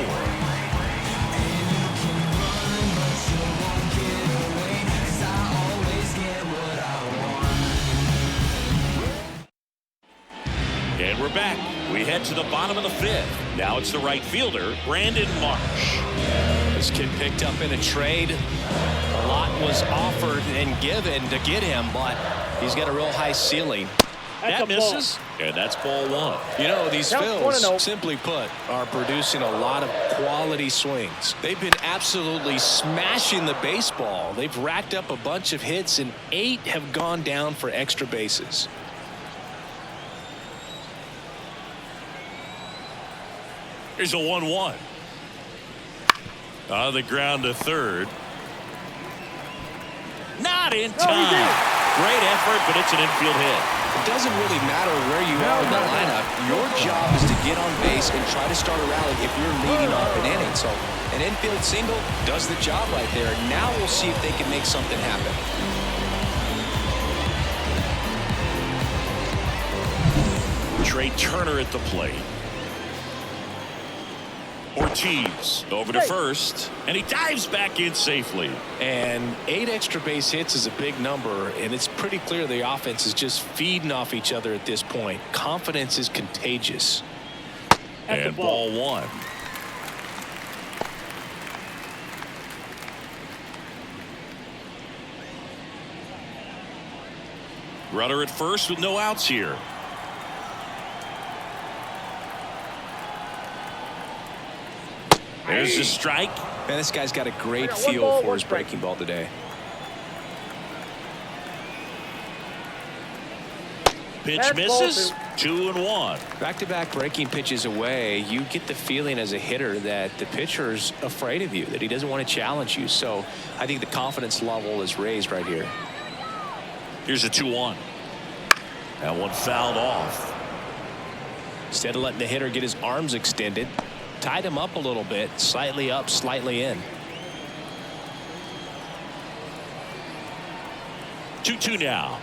And we're back. We head to the bottom of the fifth. Now it's the right fielder, Brandon Marsh. This kid picked up in a trade. A lot was offered and given to get him, but he's got a real high ceiling. That misses, and that's ball one. You know, these Phils, simply put, are producing a lot of quality swings. They've been absolutely smashing the baseball. They've racked up a bunch of hits, and 8 have gone down for extra bases. Here's a 1-1. On the ground to third. Not in time. Great effort, but it's an infield hit. It doesn't really matter where you are in the lineup. Your job is to get on base and try to start a rally if you're leading off an inning. So an infield single does the job right there. Now we'll see if they can make something happen. Trey Turner at the plate. Ortiz over to first, and he dives back in safely. And 8 extra base hits is a big number, and it's pretty clear the offense is just feeding off each other at this point. Confidence is contagious. And ball one. Runner at first with no outs here. There's the strike. Man, this guy's got a great feel for his breaking ball today. Pitch misses. 2-1. Back-to-back breaking pitches away, you get the feeling as a hitter that the pitcher's afraid of you, that he doesn't want to challenge you. So I think the confidence level is raised right here. Here's a 2-1. That one fouled off. Instead of letting the hitter get his arms extended, tied him up a little bit, slightly up, slightly in. 2-2 now.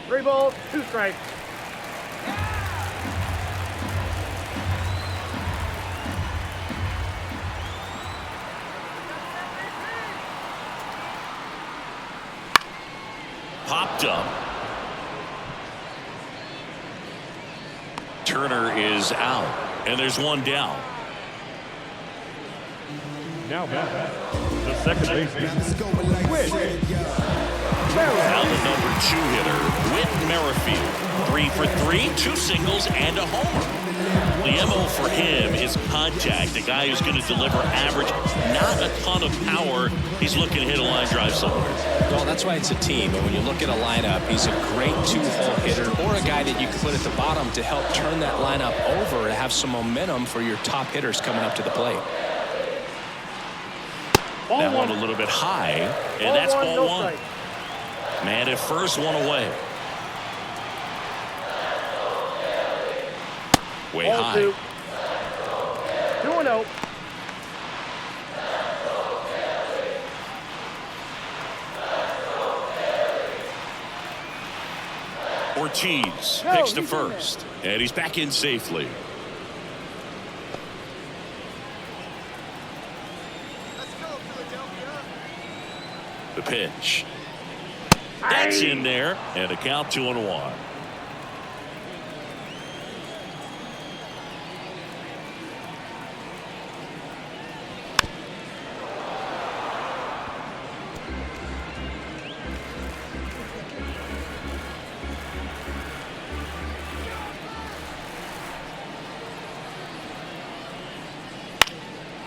3 balls, 2 strikes. Popped up. Turner is out, and there's one down. Now back, the second baseman, Whit. Now the number 2 hitter, Whit Merrifield. 3 for 3, 2 singles, and a homer. The MO for him is contact. The guy who's going to deliver average, not a ton of power. He's looking to hit a line drive somewhere. Well, that's why it's a team. And when you look at a lineup, he's a great 2-hole hitter, or a guy that you can put at the bottom to help turn that lineup over to have some momentum for your top hitters coming up to the plate. That one a little bit high, and that's ball one. Man at first, one away. Way high. 2-0. Ortiz picks to first, and he's back in safely. The pitch. That's in there, and a count 2-1.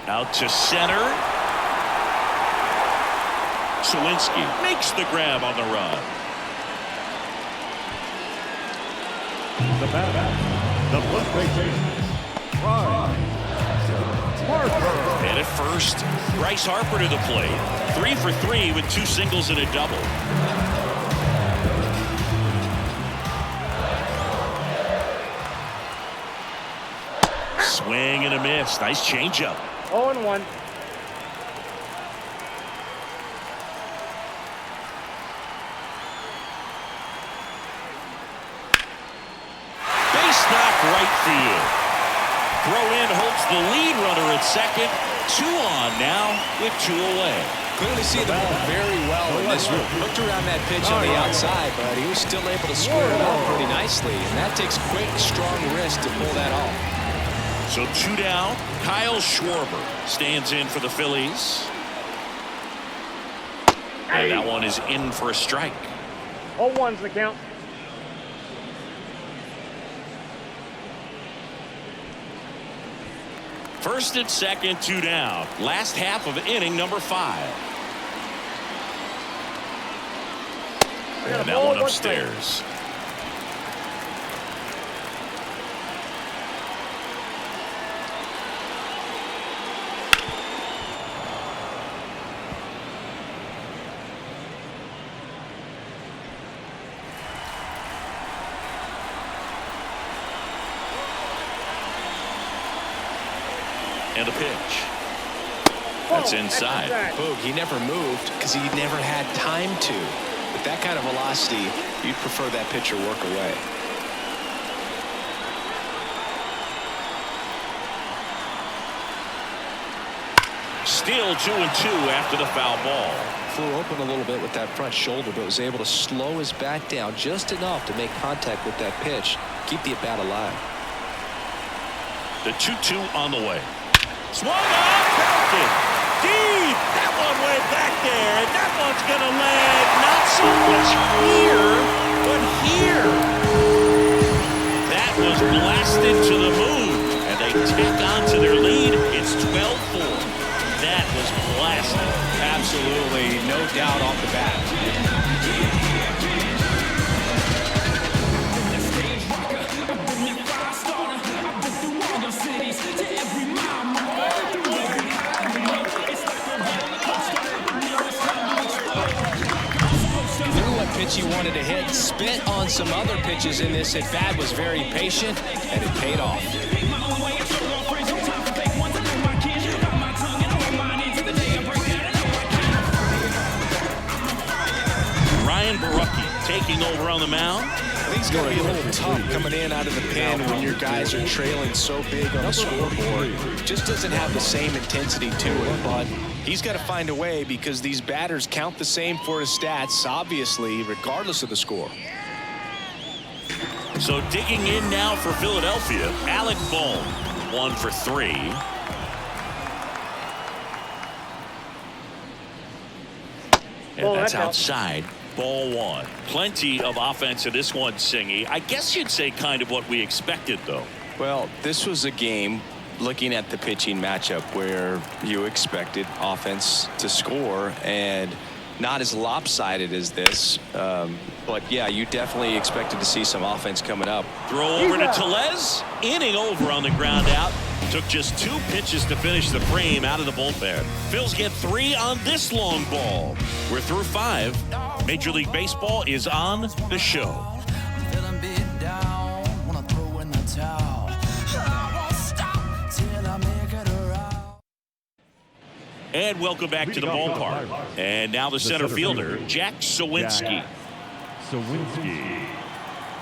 Out to center. Sciambi makes the grab on the run. The batter, the first baseman, Harper. And at first, Bryce Harper to the plate. 3 for 3 with 2 singles and a double. Swing and a miss. Nice changeup. 0-1. Base knock right field. Throw in hopes the lead runner at second. 2 on now with 2 away. Clearly see the ball very well in this one. Looked around that pitch on the outside, but he was still able to square it up pretty nicely. And that takes quick, strong wrist to pull that off. So 2 down. Kyle Schwarber stands in for the Phillies. And that one is in for a strike. 0-1's the count. First and second, 2 down. Last half of inning number 5. And that one upstairs. And a pitch. That's inside. Boog, he never moved because he never had time to. With that kind of velocity, you'd prefer that pitcher work away. Still 2-2 after the foul ball. Flew open a little bit with that front shoulder, but was able to slow his bat down just enough to make contact with that pitch, keep the at-bat alive. The 2-2 on the way. Swung on, belted deep. That one went back there, and that one's going to land not so much here, but here. That was blasted to the moon, and they tack on to their lead. It's 12-4. That was blasted. Absolutely, no doubt off the bat. Pitch he wanted to hit, spit on some other pitches in this at bat, was very patient, and it paid off. Ryan Barucki taking over on the mound. I think it's going to be a little tough coming in out of the pen when your guys are trailing so big on the scoreboard. Just doesn't have the same intensity to it, but he's got to find a way because these batters count the same for his stats, obviously, regardless of the score. So digging in now for Philadelphia, Alec Bohm, 1 for 3. And that's outside. Ball 1. Plenty of offense in this one, Singy. I guess you'd say kind of what we expected, though. Well, this was a game, looking at the pitching matchup, where you expected offense to score, and not as lopsided as this. But, yeah, you definitely expected to see some offense coming up. Throw over to Tellez. Inning over on the ground out. Took just 2 pitches to finish the frame out of the bullpen. Phils get 3 on this long ball. We're through 5. Major League Baseball is on the show. And welcome back to the ballpark. And now the center fielder, Jack Sciambi.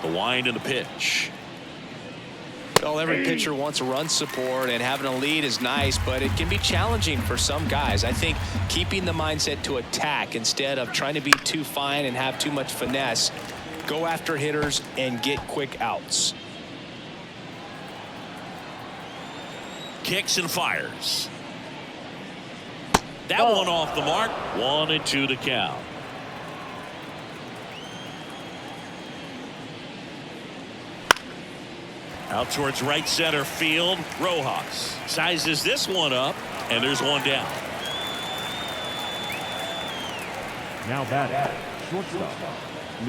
The wind and the pitch. Well, every pitcher wants a run support, and having a lead is nice, but it can be challenging for some guys. I think keeping the mindset to attack instead of trying to be too fine and have too much finesse, go after hitters and get quick outs. Kicks and fires. That one off the mark. 1-2 to count. Out towards right center field. Rojas sizes this one up, and there's one down. Now batting, shortstop.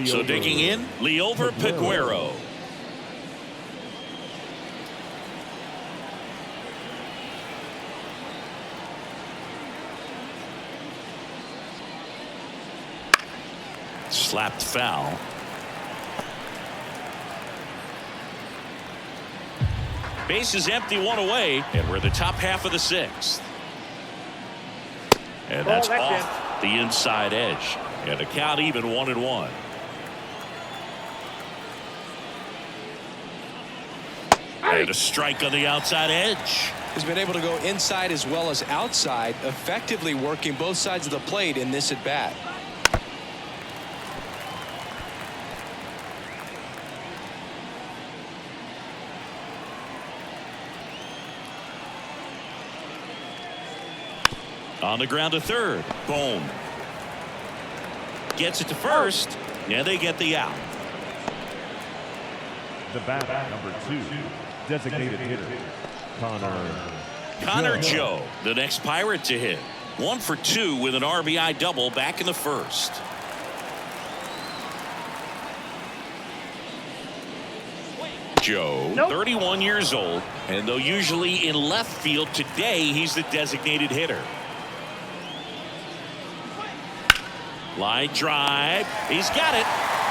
So digging in, Vladimir Guerrero. Slapped foul. Base is empty, one away, and we're the top half of the sixth. And that's off the inside edge. And the count even 1-1. And a strike on the outside edge. He's been able to go inside as well as outside, effectively working both sides of the plate in this at bat. On the ground to third. Boom. Gets it to first. And they get the out. The bat, number 2, designated hitter, Connor Joe, the next Pirate to hit. 1 for 2 with an RBI double back in the first. Joe, 31 years old, and though usually in left field, today he's the designated hitter. Line drive. He's got it.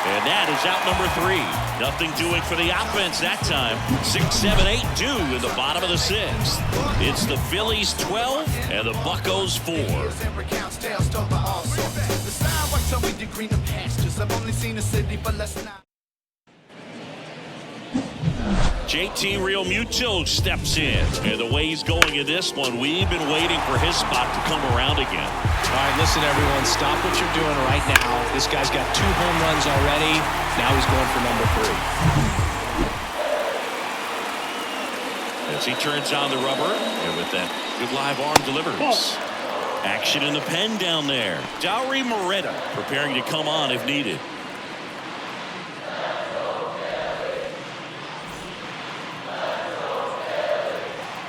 And that is out number 3. Nothing doing for the offense that time. 6, 7, 8, 2 in the bottom of the 6th. It's the Phillies 12 and the Buccos 4. JT Real Muto steps in. And the way he's going in this one, we've been waiting for his spot to come around again. All right, listen, everyone, stop what you're doing right now. This guy's got 2 home runs already. Now he's going for number 3. As he turns on the rubber, and with that good live arm delivers. Action in the pen down there. Dowry Moretta preparing to come on if needed.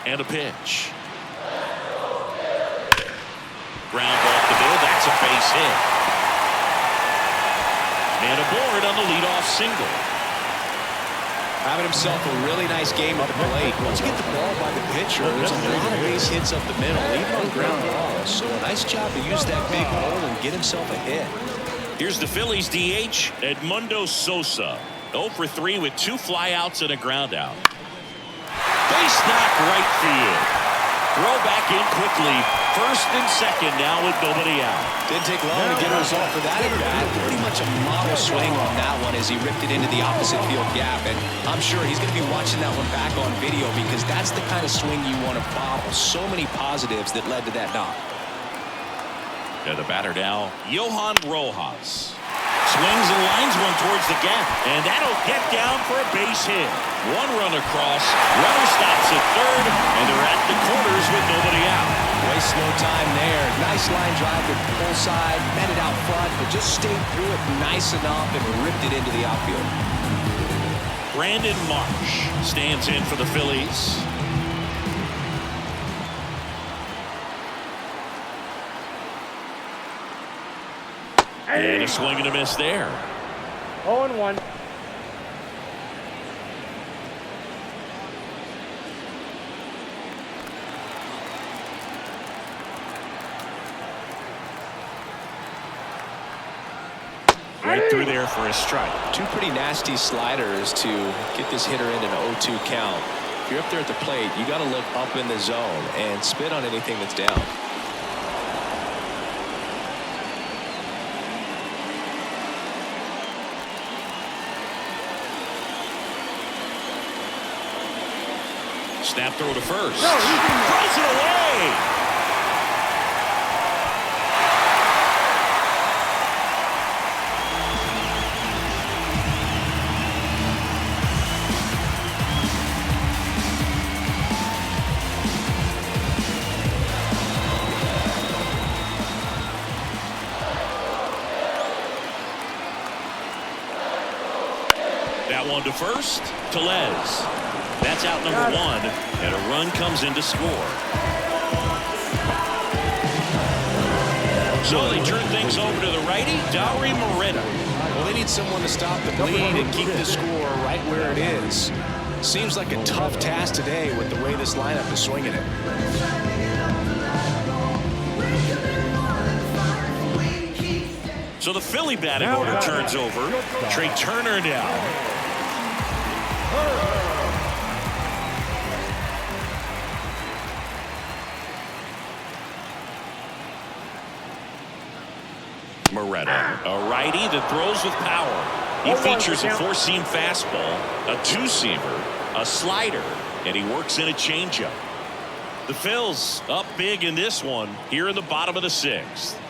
And a pitch. Ground ball to the middle. That's a base hit. And aboard on the leadoff single. Having himself a really nice game at the plate. Once you get the ball by the pitcher, there's a lot of base hits up the middle, even on ground balls. So a nice job to use that big hole and get himself a hit. Here's the Phillies DH, Edmundo Sosa. 0 for 3 with 2 flyouts and a ground out. Base knock right field. Throw back in quickly. First and second now with nobody out. Didn't take long to get a result for that at bat. Pretty much a model swing on that one as he ripped it into the opposite field gap. And I'm sure he's going to be watching that one back on video because that's the kind of swing you want to bottle. So many positives that led to that knock. And the batter now, Johan Rojas. Swings and lines one towards the gap, and that'll get down for a base hit. 1 run across, runner stops at third, and they're at the corners with nobody out. Waste no time there. Nice line drive to the pull side, met it out front, but just stayed through it nice enough and ripped it into the outfield. Brandon Marsh stands in for the Phillies. And a swing and a miss there. 0-1. Right through there for a strike. 2 pretty nasty sliders to get this hitter in an 0-2 count. If you're up there at the plate, you got to look up in the zone and spit on anything that's down. Snap throw to first. No, throws it away. That one to first. Tellez. That's out number one, and a run comes in to score. So they turn things over to the righty, Dauri Moreta. Well, they need someone to stop the bleed and keep the score right where it is. Seems like a tough task today with the way this lineup is swinging it. So the Philly batting order turns over. Trey Turner now. Moreta, a righty that throws with power. He features a four-seam fastball, a two-seamer, a slider, and he works in a changeup. The Phils up big in this one here in the bottom of the sixth.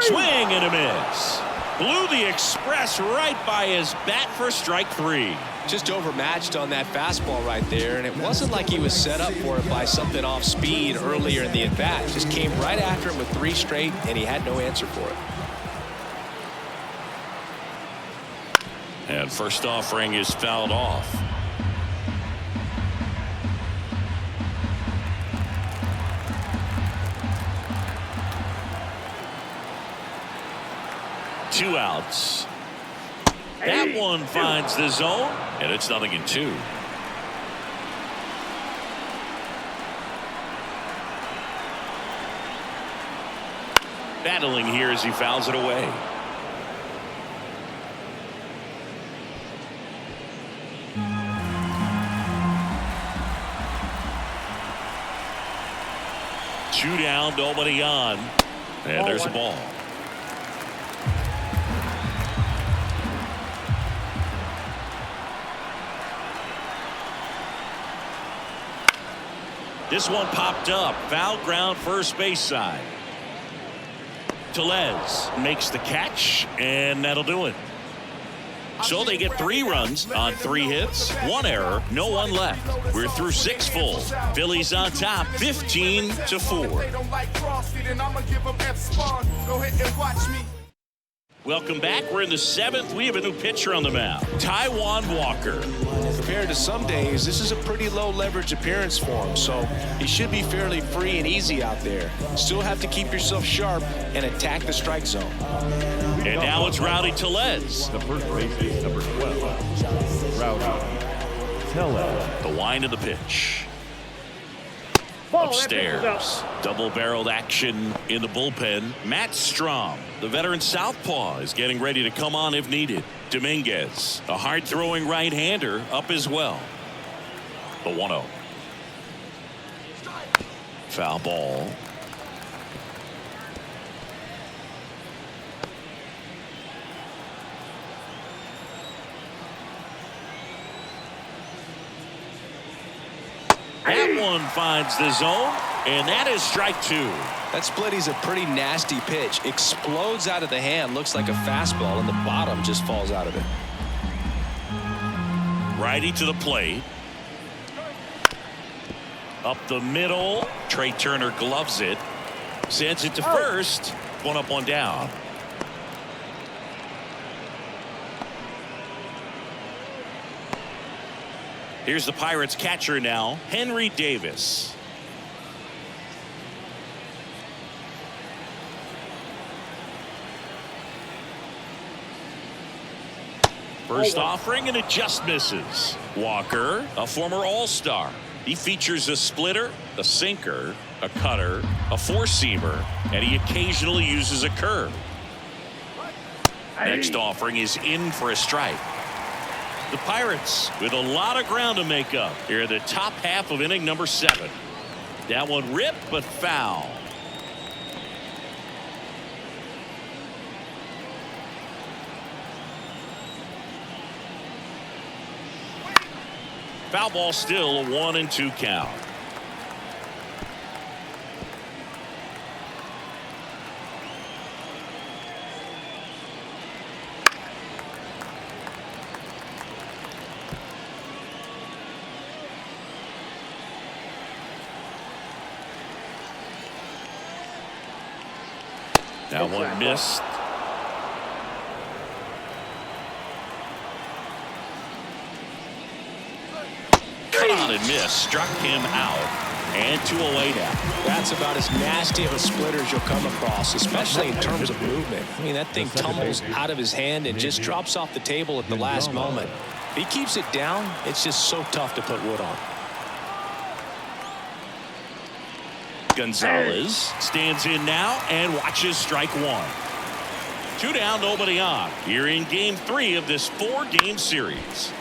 Swing and a miss. Blew the express right by his bat for strike three. Just overmatched on that fastball right there, and it wasn't like he was set up for it by something off speed earlier in the at-bat. Just came right after him with three straight, and he had no answer for it. And first offering is fouled off. Two outs. That one finds the zone, and it's 0-2. Battling here as he fouls it away. Two down, nobody on, and there's a ball. This one popped up. Foul ground, first base side. Tellez makes the catch, and that'll do it. So they get 3 runs on 3 hits, 1 error, no one left. We're through 6 full. Phillies on top, 15-4. Welcome back. We're in the 7th. We have a new pitcher on the mound, Taijuan Walker. Compared to some days, this is a pretty low leverage appearance for him, so he should be fairly free and easy out there. Still have to keep yourself sharp and attack the strike zone. And now it's Rowdy Tellez. The first base is number 12, Rowdy Tellez. The wind of the pitch. Ball, Upstairs, double-barreled action in the bullpen. Matt Strom, the veteran southpaw, is getting ready to come on if needed. Dominguez, a hard-throwing right-hander, up as well. The 1-0. Foul ball. That one finds the zone, and that is strike 2. That split is a pretty nasty pitch. Explodes out of the hand, looks like a fastball, and the bottom just falls out of it. Righty to the plate. Up the middle. Trey Turner gloves it. Sends it to first. 1 up, 1 down. Here's the Pirates catcher now, Henry Davis. First offering, and it just misses. Walker, a former All-Star. He features a splitter, a sinker, a cutter, a four-seamer, and he occasionally uses a curve. Next offering is in for a strike. The Pirates with a lot of ground to make up here in the top half of inning number 7. That one ripped, but foul. Foul ball, still a 1-2 count. That one missed. Caught and missed. Struck him out. And 2 away now. That's about as nasty of a splitter as you'll come across, especially in terms of movement. I mean, that thing tumbles out of his hand and just drops off the table at the last moment. If he keeps it down, it's just so tough to put wood on. Gonzalez stands in now and watches strike 1. 2 down, nobody on. Here in game 3 of this 4-game series.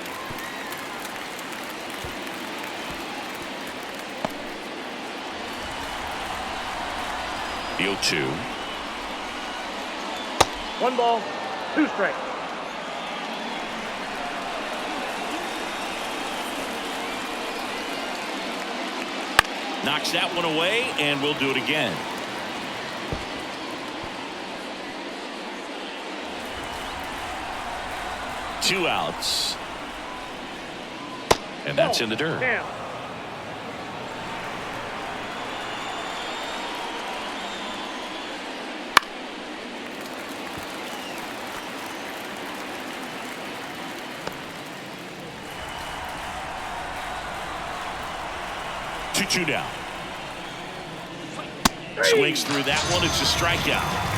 The 0-2. 1 ball, 2 strikes. Knocks that one away, and we'll do it again. Two outs. And that's in the dirt. Damn. Two down. Swings through that one. It's a strikeout.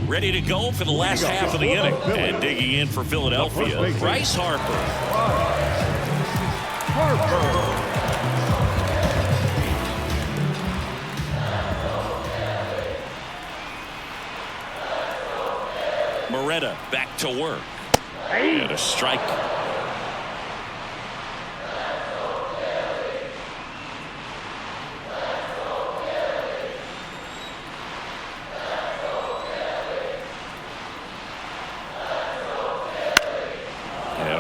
Ready to go for the last half of the inning. And digging in for Philadelphia, Bryce Harper. Moretta back to work. And a strike.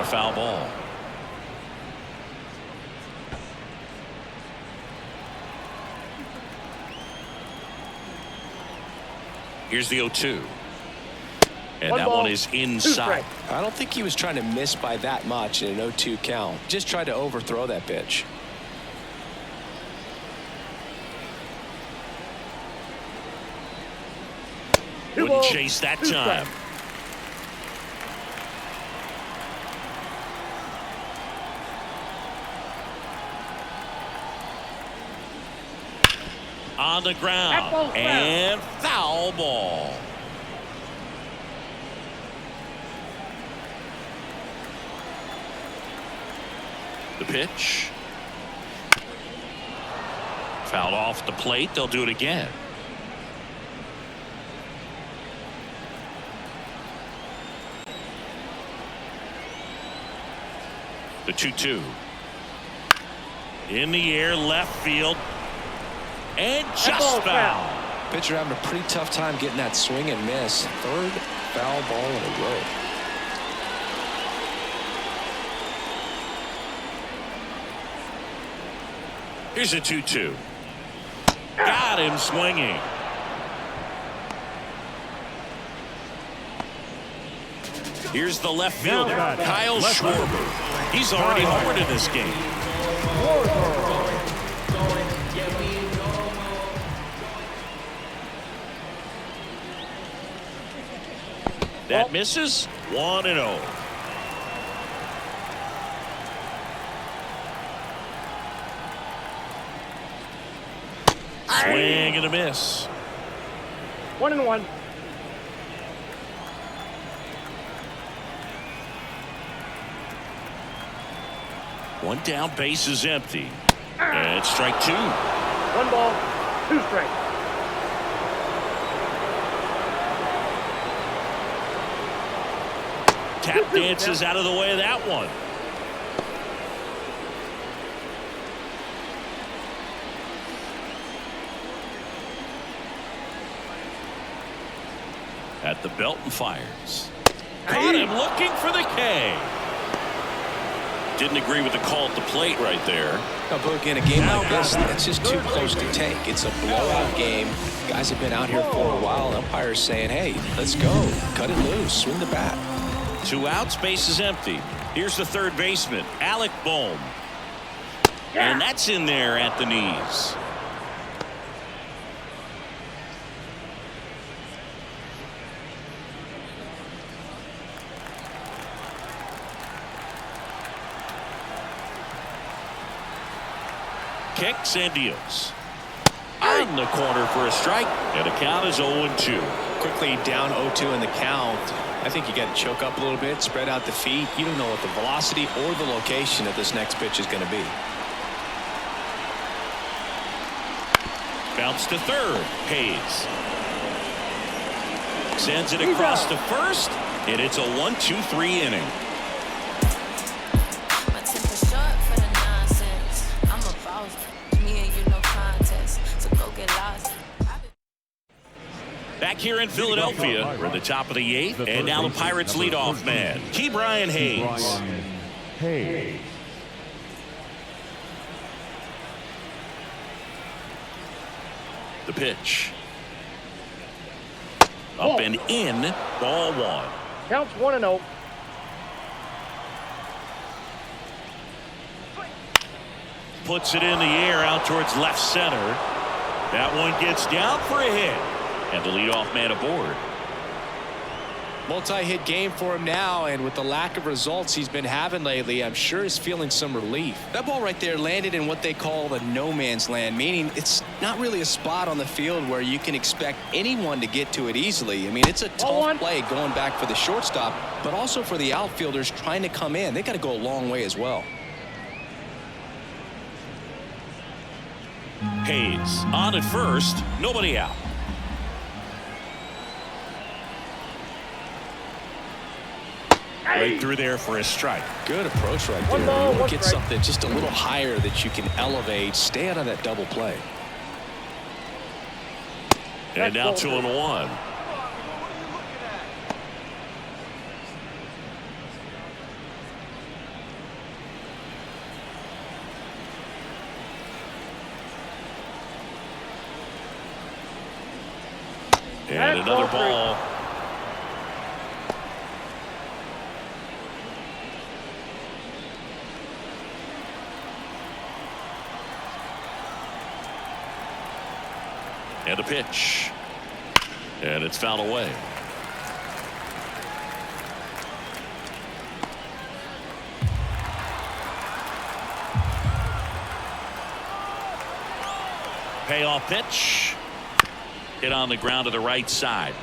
Foul ball. Here's the 0-2. And that one is inside. I don't think he was trying to miss by that much in an 0-2 count. Just tried to overthrow that pitch. Wouldn't chase that time. On the ground and foul ball. The pitch. Fouled off the plate. They'll do it again. The 2-2. In the air, left field. And just foul. Pitcher having a pretty tough time getting that swing and miss. Third foul ball in a row. Here's a 2-2. Got him swinging. Here's the left fielder, Kyle Schwarber. He's already homered in this game. That misses. 1-0. Swing and a miss. 1-1. One down, base is empty. And strike 2. 1 ball, 2 strikes. Tap dances out of the way of that one. At the belt and fires. Caught him looking for the K. Didn't agree with the call at the plate right there. Now, Boog, in a game like this, it's just too close to take. It's a blowout game. Guys have been out here for a while. Umpires saying, hey, let's go. Cut it loose. Swing the bat. 2 outs, base is empty. Here's the third baseman, Alec Bohm. And that's in there at the knees. Kicks and deals. On the corner for a strike. And the count is 0-2. Quickly down 0-2 in the count. I think you got to choke up a little bit, spread out the feet. You don't know what the velocity or the location of this next pitch is going to be. Bounce to third. Hayes sends it across to first, and it's a 1-2-3 inning. My temper short for the nonsense. I'm a boss. Me and you no contest. So go get lost. Back here in Philadelphia, we're at the top of the 8th, and now the Pirates leadoff man, Brian Hayes. Hayes. The pitch. Up and in, ball 1. Counts 1-0. Puts it in the air out towards left center. That one gets down for a hit. And the leadoff man aboard. Multi-hit game for him now, and with the lack of results he's been having lately, I'm sure he's feeling some relief. That ball right there landed in what they call the no man's land, meaning it's not really a spot on the field where you can expect anyone to get to it easily. I mean, it's a tough play going back for the shortstop, but also for the outfielders trying to come in. They got to go a long way as well. Hayes on at first, nobody out. Right through there for a strike. Good approach right there. You want to get something just a little higher that you can elevate. Stay out of that double play. And now 2-1. And another ball. And a pitch. And it's fouled away. Payoff pitch. Hit on the ground to the right side.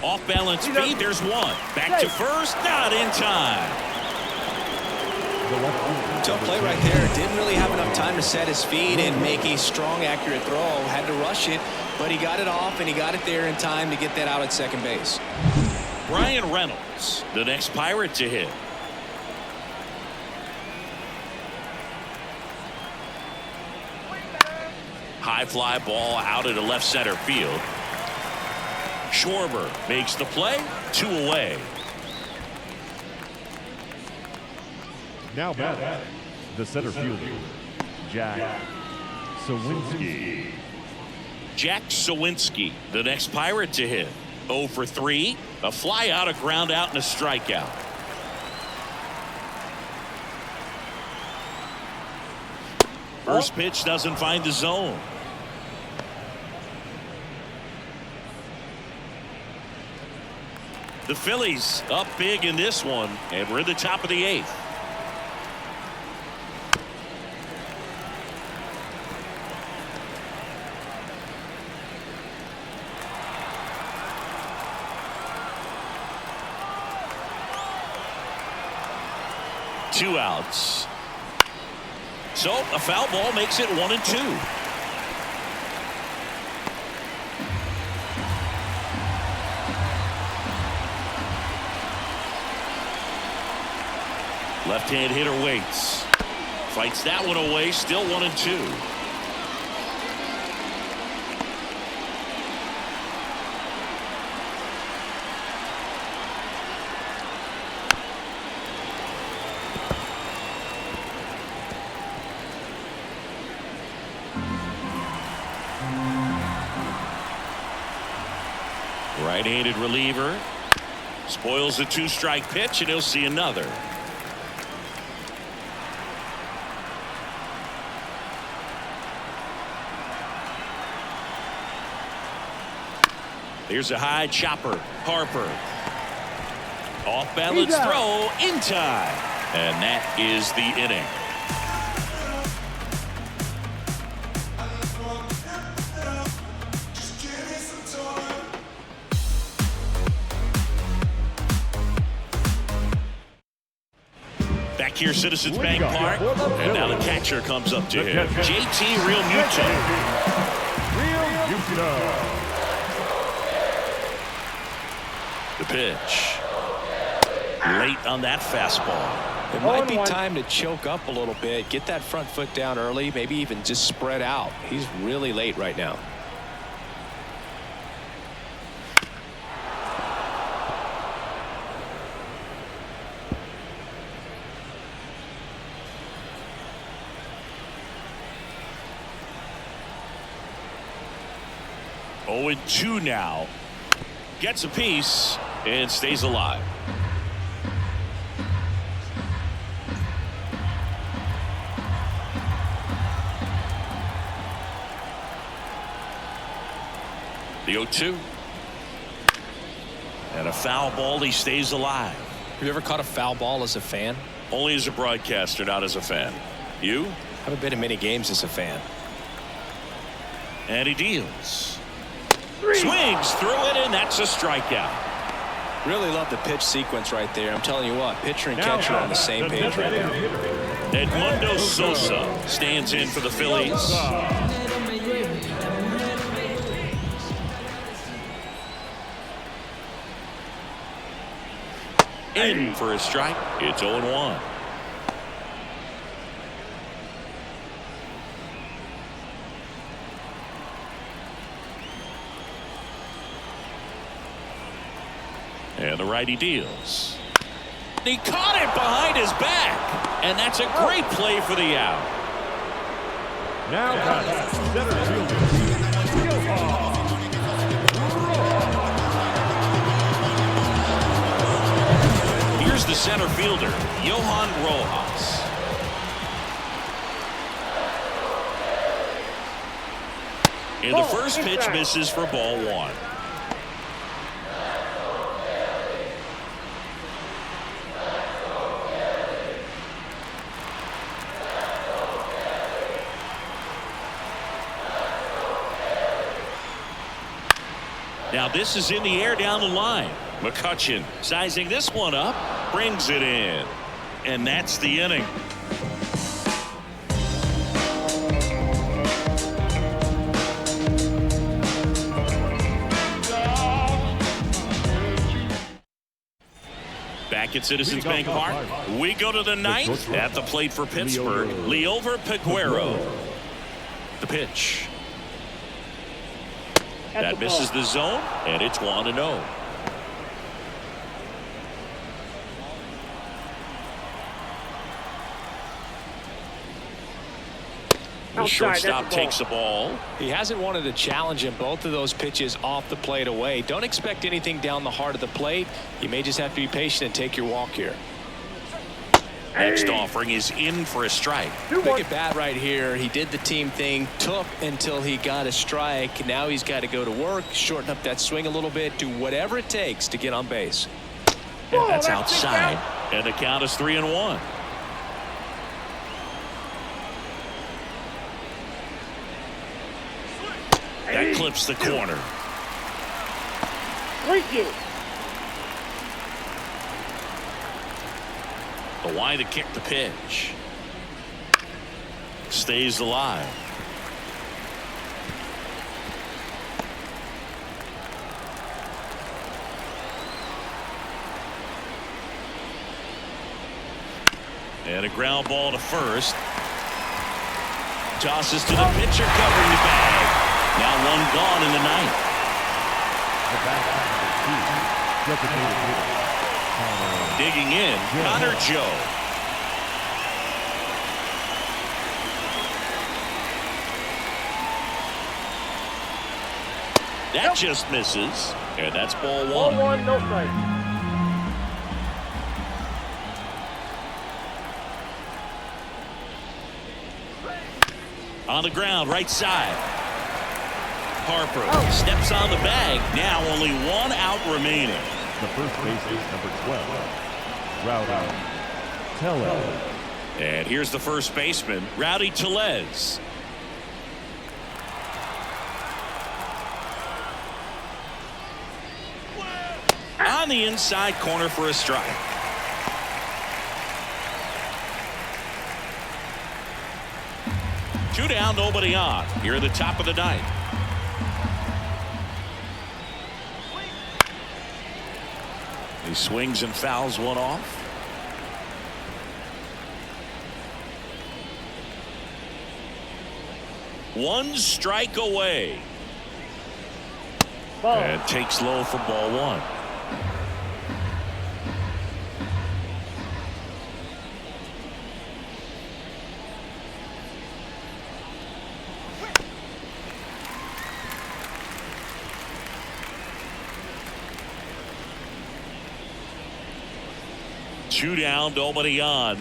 Off balance feed. There's one. Back to first. Not in time. Tough play right there. Didn't really have enough time to set his feet and make a strong, accurate throw. Had to rush it, but he got it off, and he got it there in time to get that out at second base. Brian Reynolds, the next Pirate to hit. High fly ball out into left center field. Schwarber makes the play. 2 away. Now back, the center fielder, Jack Sawinski. Jack Sawinski, the next Pirate to hit. 0 for 3. A fly out, a ground out, and a strikeout. First pitch doesn't find the zone. The Phillies up big in this one, and we're at the top of the 8th. Two outs. So a foul ball makes it 1-2. Left-hand hitter waits. Fights that one away. Still 1-2. Right-handed reliever. Spoils a 2-strike pitch, and he'll see another. Here's a high chopper. Harper. Off balance throw in time. And that is the inning. Back here, Citizens Bank Park. And now the catcher comes up to him. JT Realmuto. The pitch. Late on that fastball. It might be time to choke up a little bit, get that front foot down early, maybe even just spread out. He's really late right now. Oh, 0-2 now. Gets a piece and stays alive. The 0-2. And a foul ball. He stays alive. Have you ever caught a foul ball as a fan? Only as a broadcaster, not as a fan. You? Haven't been in many games as a fan. And he deals. Swings through it, and that's a strikeout. Really love the pitch sequence right there. I'm telling you what, pitcher and catcher are on the same page right now. Edmundo Sosa stands in for the Phillies. In for a strike. It's 0-1. And the righty deals. He caught it behind his back. And that's a great play for the out. Now center fielder. Here's the center fielder, Johan Rojas. And the first pitch misses for ball 1. Now this is in the air down the line. McCutchen sizing this one up, brings it in. And that's the inning. Back at Citizens Bank Park, we go to the 9th. At the plate for Pittsburgh, Vladimir Guerrero. The pitch. That misses the zone, and it's 1-0. The shortstop takes the ball. He hasn't wanted to challenge him. Both of those pitches off the plate away. Don't expect anything down the heart of the plate. You may just have to be patient and take your walk here. Next offering is in for a strike. Big at bat right here. He did the team thing, took until he got a strike. Now he's got to go to work, shorten up that swing a little bit, do whatever it takes to get on base. And that's outside. And the count is 3-1. That clips the corner. Thank you. The wide to kick the pitch. Stays alive. And a ground ball to first. Tosses to the pitcher, covering the bag. Now one gone in the 9th. Digging in, Connor Joe. That just misses. And that's ball Ball one. one, no strike. On the ground, right side. Harper steps on the bag. Now only one out remaining. The first baseman, number 12, Rowdy Tellez. And here's the first baseman, Rowdy Tellez. On the inside corner for a strike. Two down, nobody on. Here at the top of the ninth. He swings and fouls one off. One strike away. Ball. And takes low for ball one. Two down, nobody on.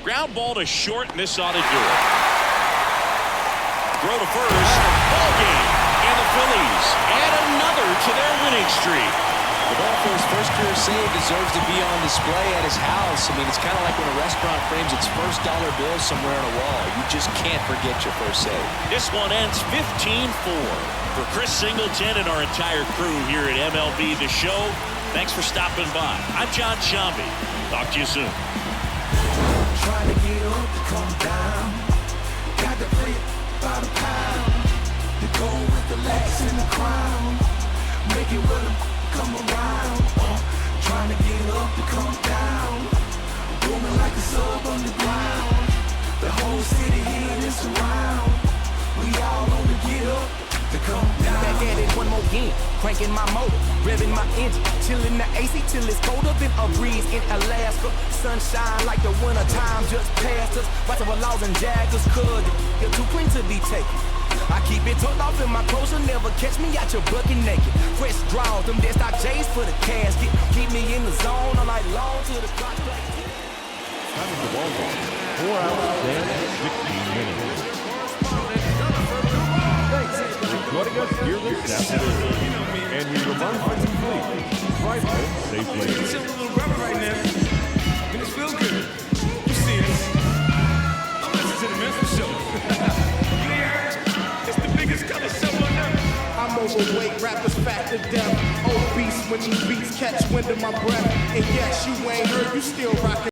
Ground ball to short, and this ought to do it. Throw to first. Ball game. And the Phillies add another to their winning streak. The ball for his first career save deserves to be on display at his house. I mean, it's kind of like when a restaurant frames its first dollar bill somewhere on a wall. You just can't forget your first save. This one ends 15-4. For Chris Singleton and our entire crew here at MLB The Show, thanks for stopping by. I'm John Sciambi. Talk to you soon. Trying to get up to come down. Got to play it by the pound. The goal with the lax and the crown. Make it with them come around. Trying to get up to come down. Booming like a sub underground. The whole city here is around. We all on the get up to come down. Back at it one more game, cranking my motor, revving my engine, chilling the AC till it's colder than a breeze in Alaska. Sunshine like the winter time just passed us. Watching for laws and jaggers, cause you're too clean to be taken. I keep it tucked off in my clothes, you'll never catch me out your bucket naked. Fresh draws, them dead stock J's for the casket. Keep me in the zone all night long till the clock strikes. Time of the ball game, 4 hours and 16 minutes. Joining us here this afternoon, and we remind you to please drive home safely. It's a little rubber right now. I mean, it feels good. You see us. I'm listening to the Memphis show. You hear? It's the biggest color show on earth. I'm overweight, rappers fat to death. Obese when these beats catch wind of my breath. And yes, you ain't heard, you still rockin'.